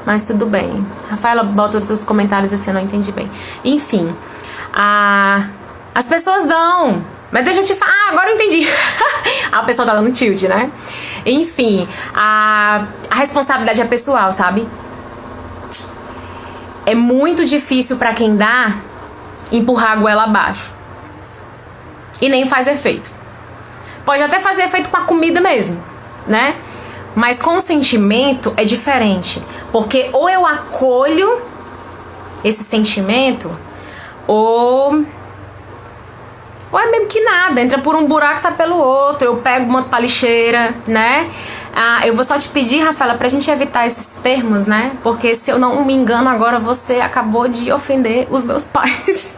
Mas tudo bem. Rafaela bota outros comentários assim, eu não entendi bem. Enfim, as pessoas dão. Mas deixa eu te falar. Agora eu entendi. A pessoa tá dando tilt, né? Enfim, a responsabilidade é pessoal, sabe? É muito difícil pra quem dá empurrar a goela abaixo. E nem faz efeito. Pode até fazer efeito com a comida mesmo, né? Mas com o sentimento é diferente. Porque ou eu acolho esse sentimento, ou é mesmo que nada, entra por um buraco e sai pelo outro. Eu pego, monto pra lixeira, né? Eu vou só te pedir, Rafaela, pra gente evitar esses termos, né? Porque se eu não me engano agora, você acabou de ofender os meus pais.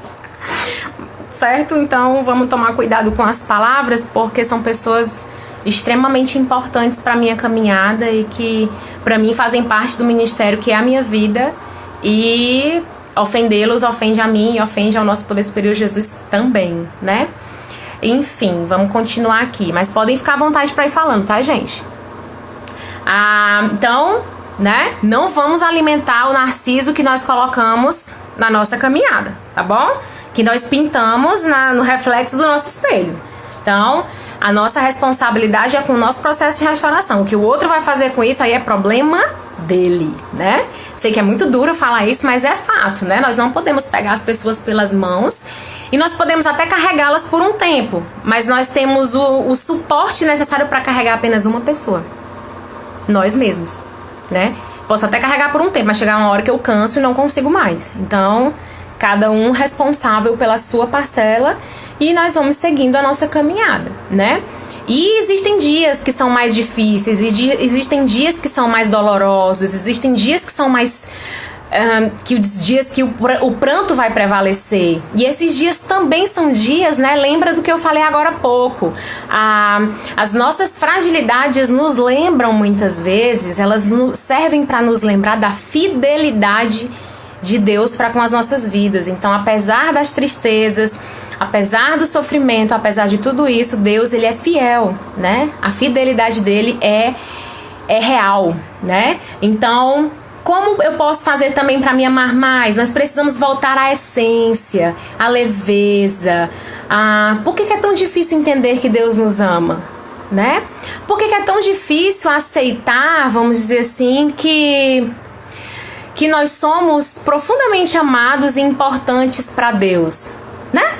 Certo? Então vamos tomar cuidado com as palavras, porque são pessoas extremamente importantes pra minha caminhada e que pra mim fazem parte do ministério que é a minha vida. E ofendê-los ofende a mim e ofende ao nosso poder superior Jesus também, né? Enfim, vamos continuar aqui. Mas podem ficar à vontade pra ir falando, tá, gente? Então, né? Não vamos alimentar o narciso que nós colocamos na nossa caminhada, tá bom? Que nós pintamos no reflexo do nosso espelho. Então, a nossa responsabilidade é com o nosso processo de restauração. O que o outro vai fazer com isso aí é problema dele, né? Sei que é muito duro falar isso, mas é fato, né? Nós não podemos pegar as pessoas pelas mãos e nós podemos até carregá-las por um tempo, mas nós temos o suporte necessário para carregar apenas uma pessoa. Nós mesmos, né? Posso até carregar por um tempo, mas chegar uma hora que eu canso e não consigo mais. Então, cada um responsável pela sua parcela e nós vamos seguindo a nossa caminhada, né? E existem dias que são mais difíceis, existem dias que são mais dolorosos, existem dias que são mais... dias que o pranto vai prevalecer. E esses dias também são dias, né? Lembra do que eu falei agora há pouco. As nossas fragilidades nos lembram muitas vezes, elas servem para nos lembrar da fidelidade de Deus para com as nossas vidas. Então, apesar das tristezas, apesar do sofrimento, apesar de tudo isso, Deus, ele é fiel, né? A fidelidade dele é real, né? Então, como eu posso fazer também para me amar mais? Nós precisamos voltar à essência, à leveza. Por que é tão difícil entender que Deus nos ama, né? Por que é tão difícil aceitar, vamos dizer assim, que nós somos profundamente amados e importantes para Deus, né?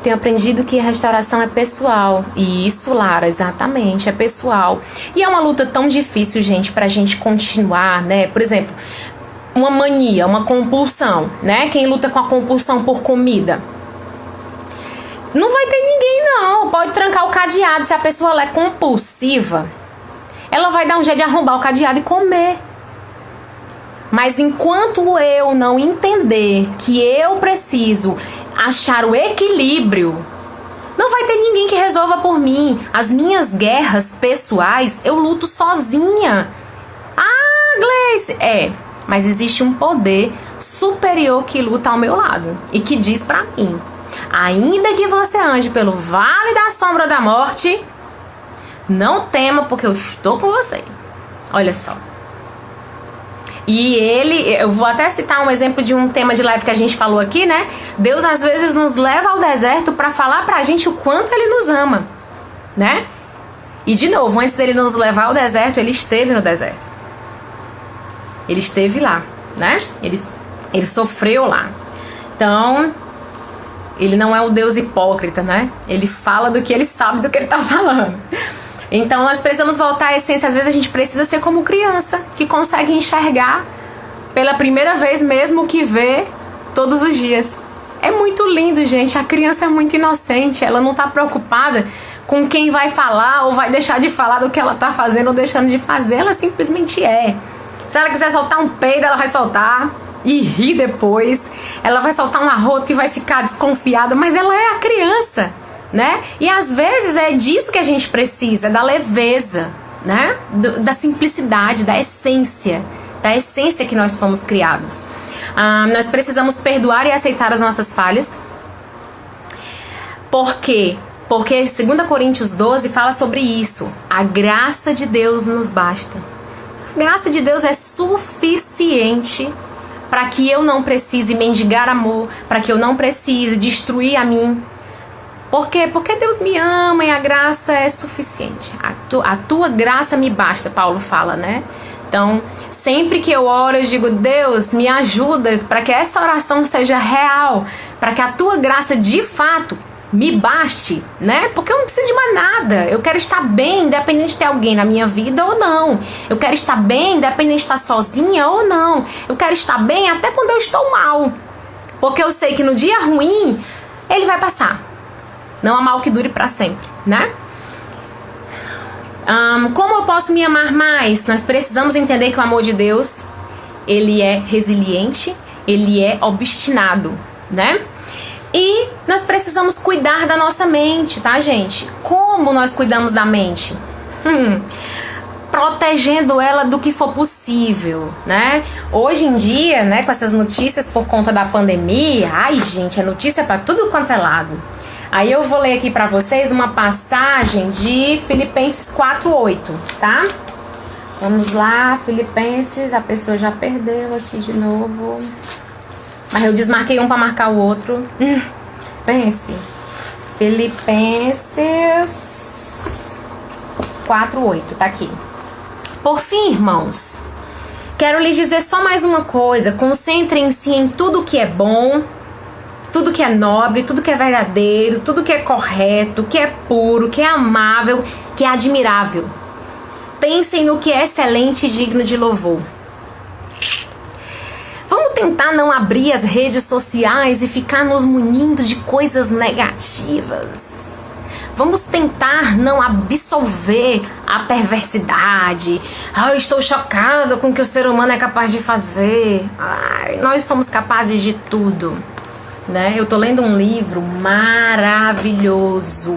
Tenho aprendido que a restauração é pessoal. E isso, Lara, exatamente, é pessoal. E é uma luta tão difícil, gente, pra gente continuar, né? Por exemplo, uma mania, uma compulsão, né? Quem luta com a compulsão por comida, não vai ter ninguém, não. Pode trancar o cadeado. Se a pessoa ela é compulsiva, ela vai dar um jeito de arrombar o cadeado e comer. Mas enquanto eu não entender que eu preciso achar o equilíbrio, não vai ter ninguém que resolva por mim. As minhas guerras pessoais eu luto sozinha. Gleice, mas existe um poder superior que luta ao meu lado e que diz pra mim: ainda que você ande pelo vale da sombra da morte, não tema, porque eu estou com você. Olha só. E eu vou até citar um exemplo de um tema de live que a gente falou aqui, né? Deus às vezes nos leva ao deserto para falar pra gente o quanto ele nos ama, né? E de novo, antes dele nos levar ao deserto, ele esteve no deserto. Ele esteve lá, né? Ele sofreu lá. Então, ele não é um Deus hipócrita, né? Ele fala do que ele sabe do que ele tá falando. Então nós precisamos voltar à essência. Às vezes a gente precisa ser como criança, que consegue enxergar pela primeira vez mesmo que vê todos os dias. É muito lindo, gente. A criança é muito inocente. Ela não tá preocupada com quem vai falar ou vai deixar de falar do que ela tá fazendo ou deixando de fazer. Ela simplesmente é. Se ela quiser soltar um peido, ela vai soltar e rir depois. Ela vai soltar um arroto e vai ficar desconfiada, mas ela é a criança, né? E às vezes é disso que a gente precisa, da leveza, né? Da simplicidade, da essência que nós fomos criados. Nós precisamos perdoar e aceitar as nossas falhas. Por quê? Porque 2 Coríntios 12 fala sobre isso. A graça de Deus nos basta. A graça de Deus é suficiente para que eu não precise mendigar amor, para que eu não precise destruir a mim. Por quê? Porque Deus me ama e a graça é suficiente. A tua graça me basta, Paulo fala, né? Então, sempre que eu oro, eu digo: Deus, me ajuda para que essa oração seja real, para que a tua graça de fato me baste, né? Porque eu não preciso de mais nada. Eu quero estar bem, independente de ter alguém na minha vida ou não. Eu quero estar bem, independente de estar sozinha ou não. Eu quero estar bem até quando eu estou mal. Porque eu sei que no dia ruim, ele vai passar. Não há mal que dure para sempre, né? Como eu posso me amar mais? Nós precisamos entender que o amor de Deus, ele é resiliente, ele é obstinado, né? E nós precisamos cuidar da nossa mente, tá, gente? Como nós cuidamos da mente? Protegendo ela do que for possível, né? Hoje em dia, né, com essas notícias por conta da pandemia, ai, gente, é notícia pra tudo quanto é lado. Aí eu vou ler aqui pra vocês uma passagem de Filipenses 4:8, tá? Vamos lá, Filipenses, a pessoa já perdeu aqui de novo. Mas eu desmarquei um pra marcar o outro. Pense. Filipenses 4:8, tá aqui. Por fim, irmãos, quero lhes dizer só mais uma coisa. Concentrem-se em tudo que é bom, tudo que é nobre, tudo que é verdadeiro, tudo que é correto, que é puro, que é amável, que é admirável. Pensem no que é excelente e digno de louvor. Vamos tentar não abrir as redes sociais e ficar nos munindo de coisas negativas. Vamos tentar não absolver a perversidade. Eu estou chocada com o que o ser humano é capaz de fazer. Nós somos capazes de tudo, né? Eu tô lendo um livro maravilhoso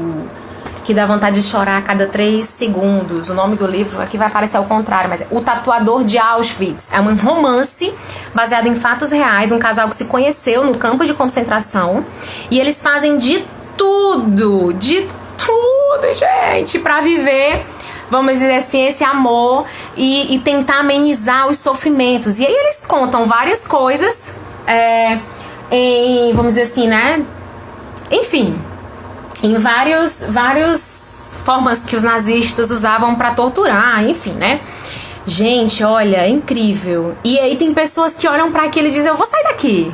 que dá vontade de chorar a cada 3 segundos. O nome do livro aqui vai aparecer ao contrário, mas é O Tatuador de Auschwitz. É um romance baseado em fatos reais, um casal que se conheceu no campo de concentração, e eles fazem de tudo, gente, pra viver, vamos dizer assim, esse amor e tentar amenizar os sofrimentos. E aí eles contam várias coisas, vamos dizer assim, né? Enfim, em várias formas que os nazistas usavam pra torturar, enfim, né? Gente, olha, é incrível. E aí tem pessoas que olham pra aquilo e dizem, eu vou sair daqui.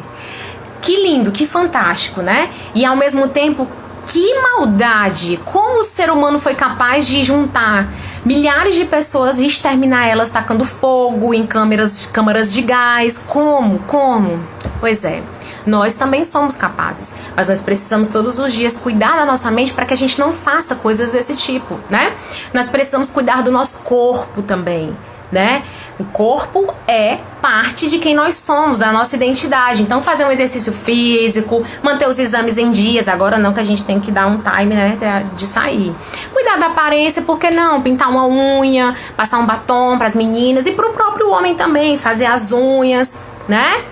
Que lindo, que fantástico, né? E ao mesmo tempo, que maldade! Como o ser humano foi capaz de juntar milhares de pessoas e exterminar elas tacando fogo em câmaras de gás? Como? Pois é, nós também somos capazes, mas nós precisamos todos os dias cuidar da nossa mente para que a gente não faça coisas desse tipo, né? Nós precisamos cuidar do nosso corpo também, né? O corpo é parte de quem nós somos, da nossa identidade. Então fazer um exercício físico, manter os exames em dias. Agora não, que a gente tem que dar um time, né, de sair. Cuidar da aparência, por que não? Pintar uma unha, passar um batom para as meninas e para o próprio homem também, fazer as unhas, né?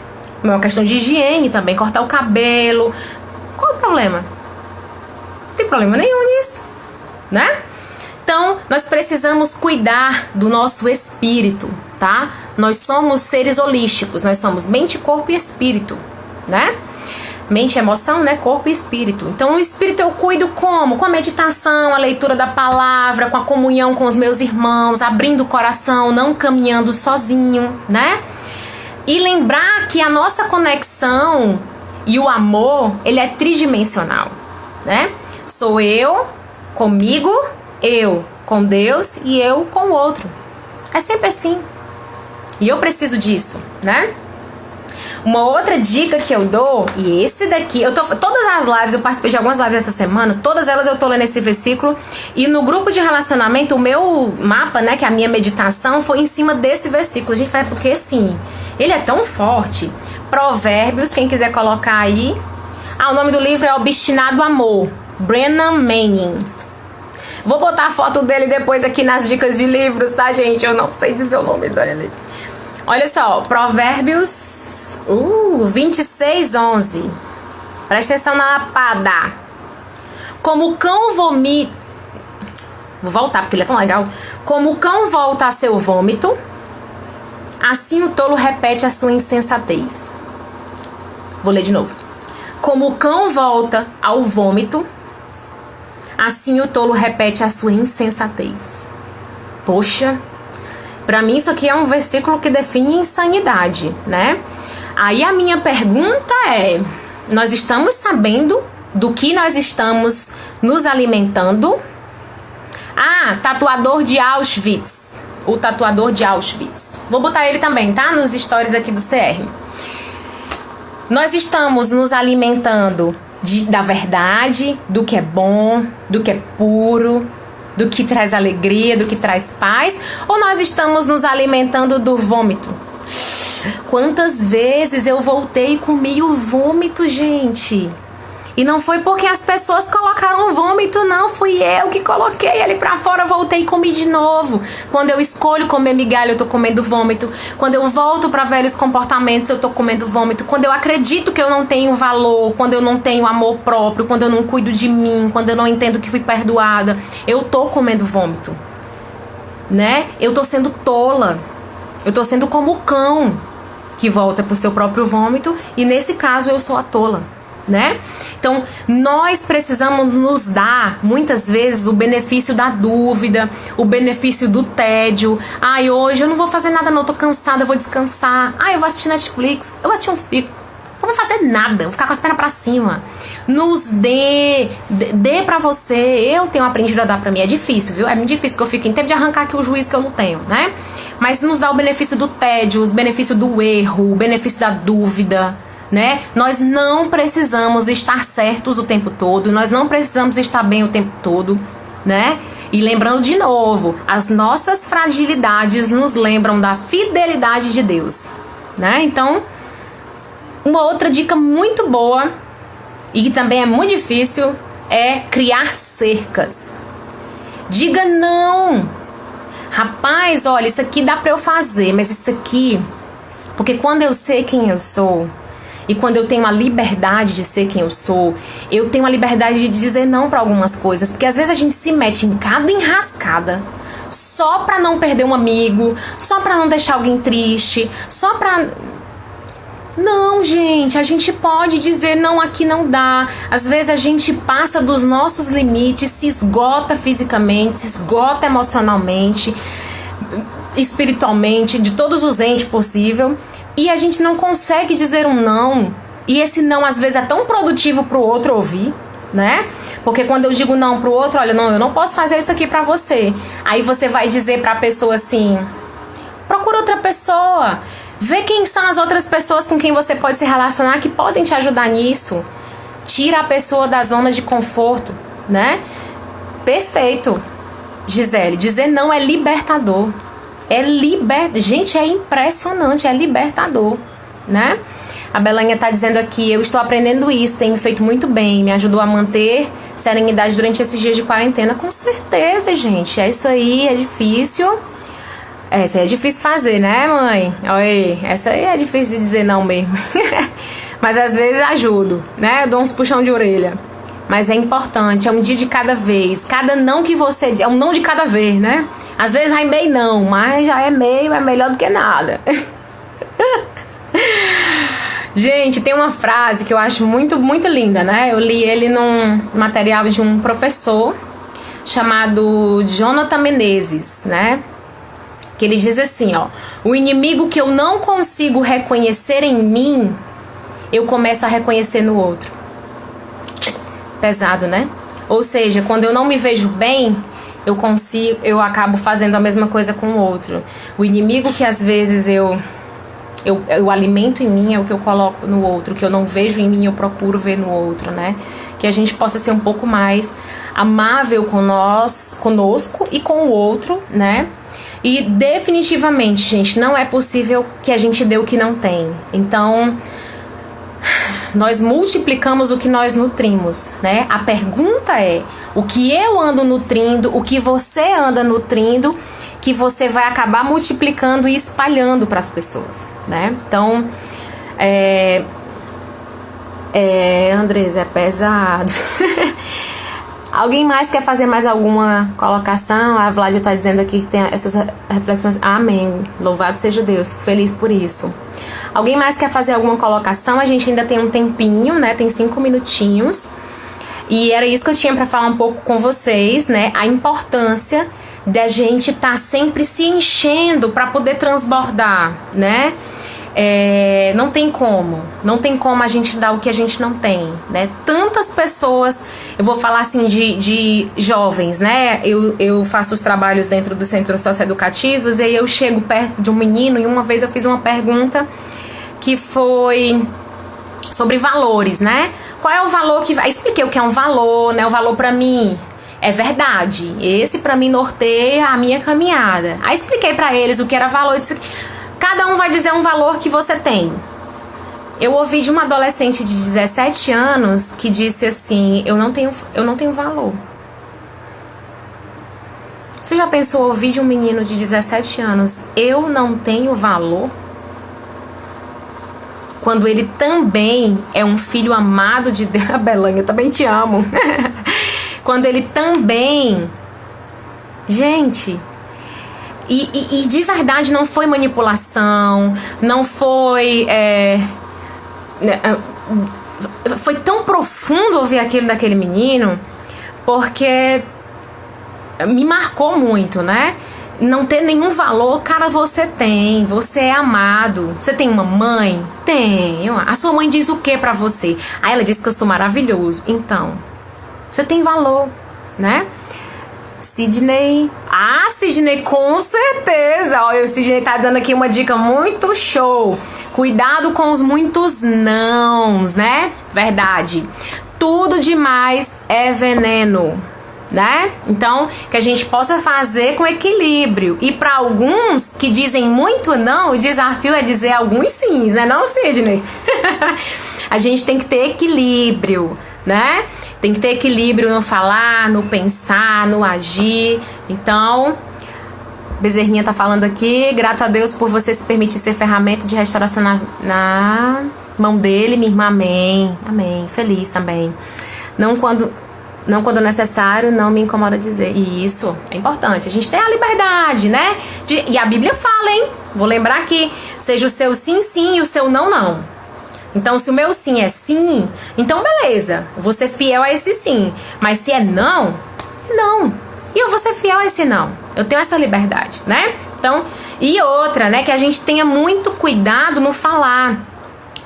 É uma questão de higiene também, cortar o cabelo. Qual o problema? Não tem problema nenhum nisso, né? Então, nós precisamos cuidar do nosso espírito, tá? Nós somos seres holísticos, nós somos mente, corpo e espírito, né? Mente, emoção, né? Corpo e espírito. Então, o espírito eu cuido como? Com a meditação, a leitura da palavra, com a comunhão com os meus irmãos, abrindo o coração, não caminhando sozinho, né? E lembrar que a nossa conexão e o amor, ele é tridimensional, né? Sou eu comigo, eu com Deus e eu com o outro. É sempre assim. E eu preciso disso, né? Uma outra dica que eu dou, e esse daqui, todas as lives, eu participei de algumas lives essa semana, todas elas eu tô lendo esse versículo, e no grupo de relacionamento, o meu mapa, né, que é a minha meditação, foi em cima desse versículo. A gente vai, porque assim, ele é tão forte. Provérbios, quem quiser colocar aí. O nome do livro é Obstinado Amor, Brennan Manning. Vou botar a foto dele depois aqui nas dicas de livros, tá, gente? Eu não sei dizer o nome dele. Olha só, Provérbios 26:11. Presta atenção na lapada. Como o cão vomita... Vou voltar porque ele é tão legal. Como o cão volta a seu vômito, assim o tolo repete a sua insensatez. Vou ler de novo. Como o cão volta ao vômito, assim o tolo repete a sua insensatez. Poxa, pra mim isso aqui é um versículo que define insanidade, né? Aí a minha pergunta é, nós estamos sabendo do que nós estamos nos alimentando? Tatuador de Auschwitz. O tatuador de Auschwitz. Vou botar ele também, tá? Nos stories aqui do CR. Nós estamos nos alimentando da verdade, do que é bom, do que é puro, do que traz alegria, do que traz paz, ou nós estamos nos alimentando do vômito? Quantas vezes eu voltei e comi o vômito, gente? E não foi porque as pessoas colocaram o vômito, não. Fui eu que coloquei ele pra fora, voltei e comi de novo. Quando eu escolho comer migalha, eu tô comendo vômito. Quando eu volto pra velhos comportamentos, eu tô comendo vômito. Quando eu acredito que eu não tenho valor, quando eu não tenho amor próprio, quando eu não cuido de mim, quando eu não entendo que fui perdoada, eu tô comendo vômito, né? Eu tô sendo tola. Eu tô sendo como o cão que volta pro seu próprio vômito. E nesse caso, eu sou a tola, né? Então, nós precisamos nos dar, muitas vezes, o benefício da dúvida, o benefício do tédio. Hoje eu não vou fazer nada não, eu tô cansada, eu vou descansar. Eu vou assistir Netflix, eu vou assistir um filme. Não vou fazer nada, vou ficar com as pernas pra cima. Nos dê pra você. Eu tenho aprendido a dar pra mim, é difícil, viu? É muito difícil, porque eu fico em tempo de arrancar aqui o juízo que eu não tenho, né? Mas nos dá o benefício do tédio, o benefício do erro, o benefício da dúvida, né? Nós não precisamos estar certos o tempo todo, nós não precisamos estar bem o tempo todo, né? E lembrando de novo, as nossas fragilidades nos lembram da fidelidade de Deus, né? Então, uma outra dica muito boa e que também é muito difícil é criar cercas. Diga não. Rapaz, olha, isso aqui dá pra eu fazer, mas isso aqui Porque quando eu sei quem eu sou, e quando eu tenho a liberdade de ser quem eu sou, eu tenho a liberdade de dizer não pra algumas coisas. Porque às vezes a gente se mete em cada enrascada só pra não perder um amigo, só pra não deixar alguém triste, só pra... Não, gente, a gente pode dizer não, aqui não dá. Às vezes a gente passa dos nossos limites, se esgota fisicamente, se esgota emocionalmente, espiritualmente, de todos os entes possível, e a gente não consegue dizer um não. E esse não às vezes é tão produtivo pro outro ouvir, né? Porque quando eu digo não pro outro, olha, não, eu não posso fazer isso aqui pra você. Aí você vai dizer pra pessoa assim, procura outra pessoa. Vê quem são as outras pessoas com quem você pode se relacionar que podem te ajudar nisso. Tira a pessoa da zona de conforto, né? Perfeito, Gisele. Dizer não é libertador. Gente, é impressionante, é libertador, né? A Belanha tá dizendo aqui, eu estou aprendendo isso, tem me feito muito bem, me ajudou a manter serenidade durante esses dias de quarentena. Com certeza, gente, é isso aí, é difícil. Essa aí é difícil fazer, né, mãe? Oi, essa aí é difícil de dizer não mesmo. Mas às vezes ajudo, né? Eu dou uns puxão de orelha. Mas é importante, é um dia de cada vez. Cada não que você diz, é um não de cada vez, né? Às vezes vai meio não, mas já é meio, é melhor do que nada. Gente, tem uma frase que eu acho muito, muito linda, né? Eu li ele num material de um professor chamado Jonathan Menezes, né? Que ele diz assim, ó: o inimigo que eu não consigo reconhecer em mim, eu começo a reconhecer no outro. Pesado, né? Ou seja, quando eu não me vejo bem, eu acabo fazendo a mesma coisa com o outro. O inimigo que às vezes eu alimento em mim é o que eu coloco no outro. O que eu não vejo em mim, eu procuro ver no outro, né? Que a gente possa ser um pouco mais amável conosco e com o outro, né? E definitivamente, gente, não é possível que a gente dê o que não tem. Então, nós multiplicamos o que nós nutrimos, né? A pergunta é, o que eu ando nutrindo, o que você anda nutrindo, que você vai acabar multiplicando e espalhando para as pessoas, né? Então, Andresa, é pesado. Alguém mais quer fazer mais alguma colocação? A Vladia está dizendo aqui que tem essas reflexões. Amém. Louvado seja Deus. Fico feliz por isso. Alguém mais quer fazer alguma colocação? A gente ainda tem um tempinho, né? Tem 5 minutinhos. E era isso que eu tinha para falar um pouco com vocês, né? A importância da gente estar sempre se enchendo para poder transbordar, né? Não tem como a gente dar o que a gente não tem, né? Tantas pessoas, eu vou falar assim de jovens, né? Eu faço os trabalhos dentro dos centros socioeducativos e aí eu chego perto de um menino e uma vez eu fiz uma pergunta que foi sobre valores, né? Qual é o valor que vai... Expliquei o que é um valor, né? O valor pra mim é verdade. Esse pra mim norteia a minha caminhada. Aí expliquei pra eles o que era valor. Cada um vai dizer um valor que você tem. Eu ouvi de uma adolescente de 17 anos que disse assim, eu não tenho valor. Você já pensou ouvir de um menino de 17 anos, eu não tenho valor? Quando ele também é um filho amado de Deus. Belanha, eu também te amo. Quando ele também... Gente... E de verdade não foi manipulação, não foi... foi tão profundo ouvir aquilo daquele menino, porque me marcou muito, né? Não ter nenhum valor, cara, você é amado. Você tem uma mãe? Tenho. A sua mãe diz o que pra você? Aí ela diz que eu sou maravilhoso. Então, você tem valor, né? Sidney. Ah, Sidney, com certeza. Olha, o Sidney tá dando aqui uma dica muito show. Cuidado com os muitos nãos, né? Verdade. Tudo demais é veneno, né? Então, que a gente possa fazer com equilíbrio. E para alguns que dizem muito não, o desafio é dizer alguns sims, né? Não, Sidney? A gente tem que ter equilíbrio, né? Tem que ter equilíbrio no falar, no pensar, no agir. Então, Bezerrinha tá falando aqui. Grato a Deus por você se permitir ser ferramenta de restauração na mão dele, minha irmã. Amém. Amém. Feliz também. Não quando necessário, não me incomoda dizer. E isso é importante. A gente tem a liberdade, né? E a Bíblia fala, hein? Vou lembrar aqui. Seja o seu sim, sim e o seu não, não. Então, se o meu sim é sim, então beleza. Eu vou ser fiel a esse sim. Mas se é não, não. E eu vou ser fiel a esse não. Eu tenho essa liberdade, né? Então, e outra, né? Que a gente tenha muito cuidado no falar.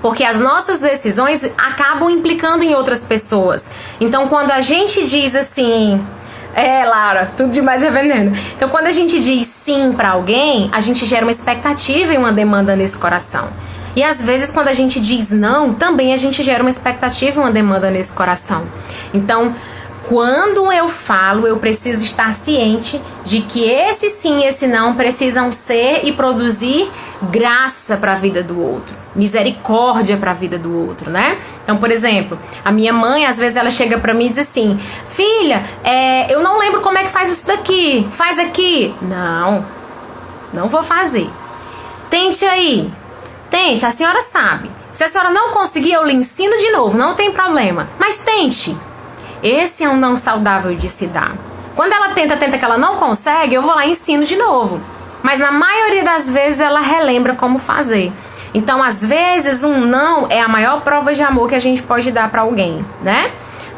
Porque as nossas decisões acabam implicando em outras pessoas. Então, quando a gente diz assim... Lara, tudo demais é veneno. Então, quando a gente diz sim pra alguém, a gente gera uma expectativa e uma demanda nesse coração. E às vezes, quando a gente diz não, também a gente gera uma expectativa e uma demanda nesse coração. Então, quando eu falo, eu preciso estar ciente de que esse sim e esse não precisam ser e produzir graça para a vida do outro, misericórdia para a vida do outro, né? Então, por exemplo, a minha mãe, às vezes ela chega para mim e diz assim: filha, eu não lembro como é que faz isso daqui, faz aqui. Não vou fazer. Tente aí. Tente, a senhora sabe. Se a senhora não conseguir, eu lhe ensino de novo, não tem problema. Mas tente. Esse é um não saudável de se dar. Quando ela tenta que ela não consegue, eu vou lá e ensino de novo. Mas na maioria das vezes ela relembra como fazer. Então, às vezes, um não é a maior prova de amor que a gente pode dar pra alguém, né?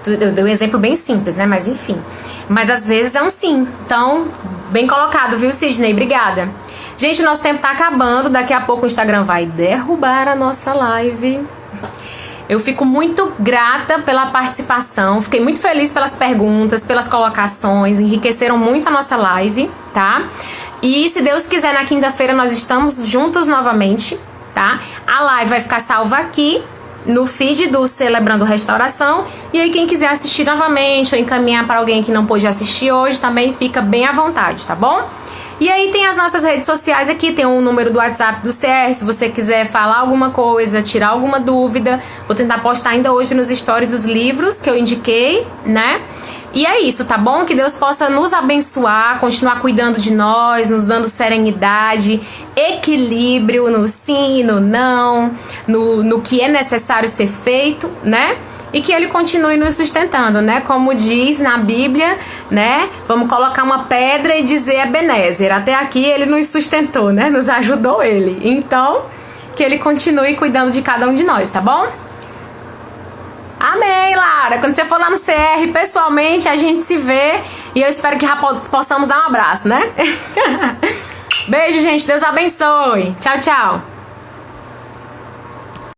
Eu dei um exemplo bem simples, né? Mas enfim. Mas às vezes é um sim. Então, bem colocado, viu, Sidney? Obrigada. Gente, nosso tempo tá acabando. Daqui a pouco o Instagram vai derrubar a nossa live. Eu fico muito grata pela participação. Fiquei muito feliz pelas perguntas, pelas colocações. Enriqueceram muito a nossa live, tá? E se Deus quiser, na quinta-feira nós estamos juntos novamente, tá? A live vai ficar salva aqui no feed do Celebrando Restauração. E aí quem quiser assistir novamente ou encaminhar para alguém que não pôde assistir hoje, também fica bem à vontade, tá bom? E aí tem as nossas redes sociais aqui, tem um número do WhatsApp do CR, se você quiser falar alguma coisa, tirar alguma dúvida. Vou tentar postar ainda hoje nos stories os livros que eu indiquei, né? E é isso, tá bom? Que Deus possa nos abençoar, continuar cuidando de nós, nos dando serenidade, equilíbrio no sim e no não, no que é necessário ser feito, né? E que Ele continue nos sustentando, né? Como diz na Bíblia, né? Vamos colocar uma pedra e dizer Ebenezer. Até aqui Ele nos sustentou, né? Nos ajudou Ele. Então, que Ele continue cuidando de cada um de nós, tá bom? Amém, Lara! Quando você for lá no CR, pessoalmente, a gente se vê. E eu espero que já possamos dar um abraço, né? Beijo, gente. Deus abençoe. Tchau, tchau.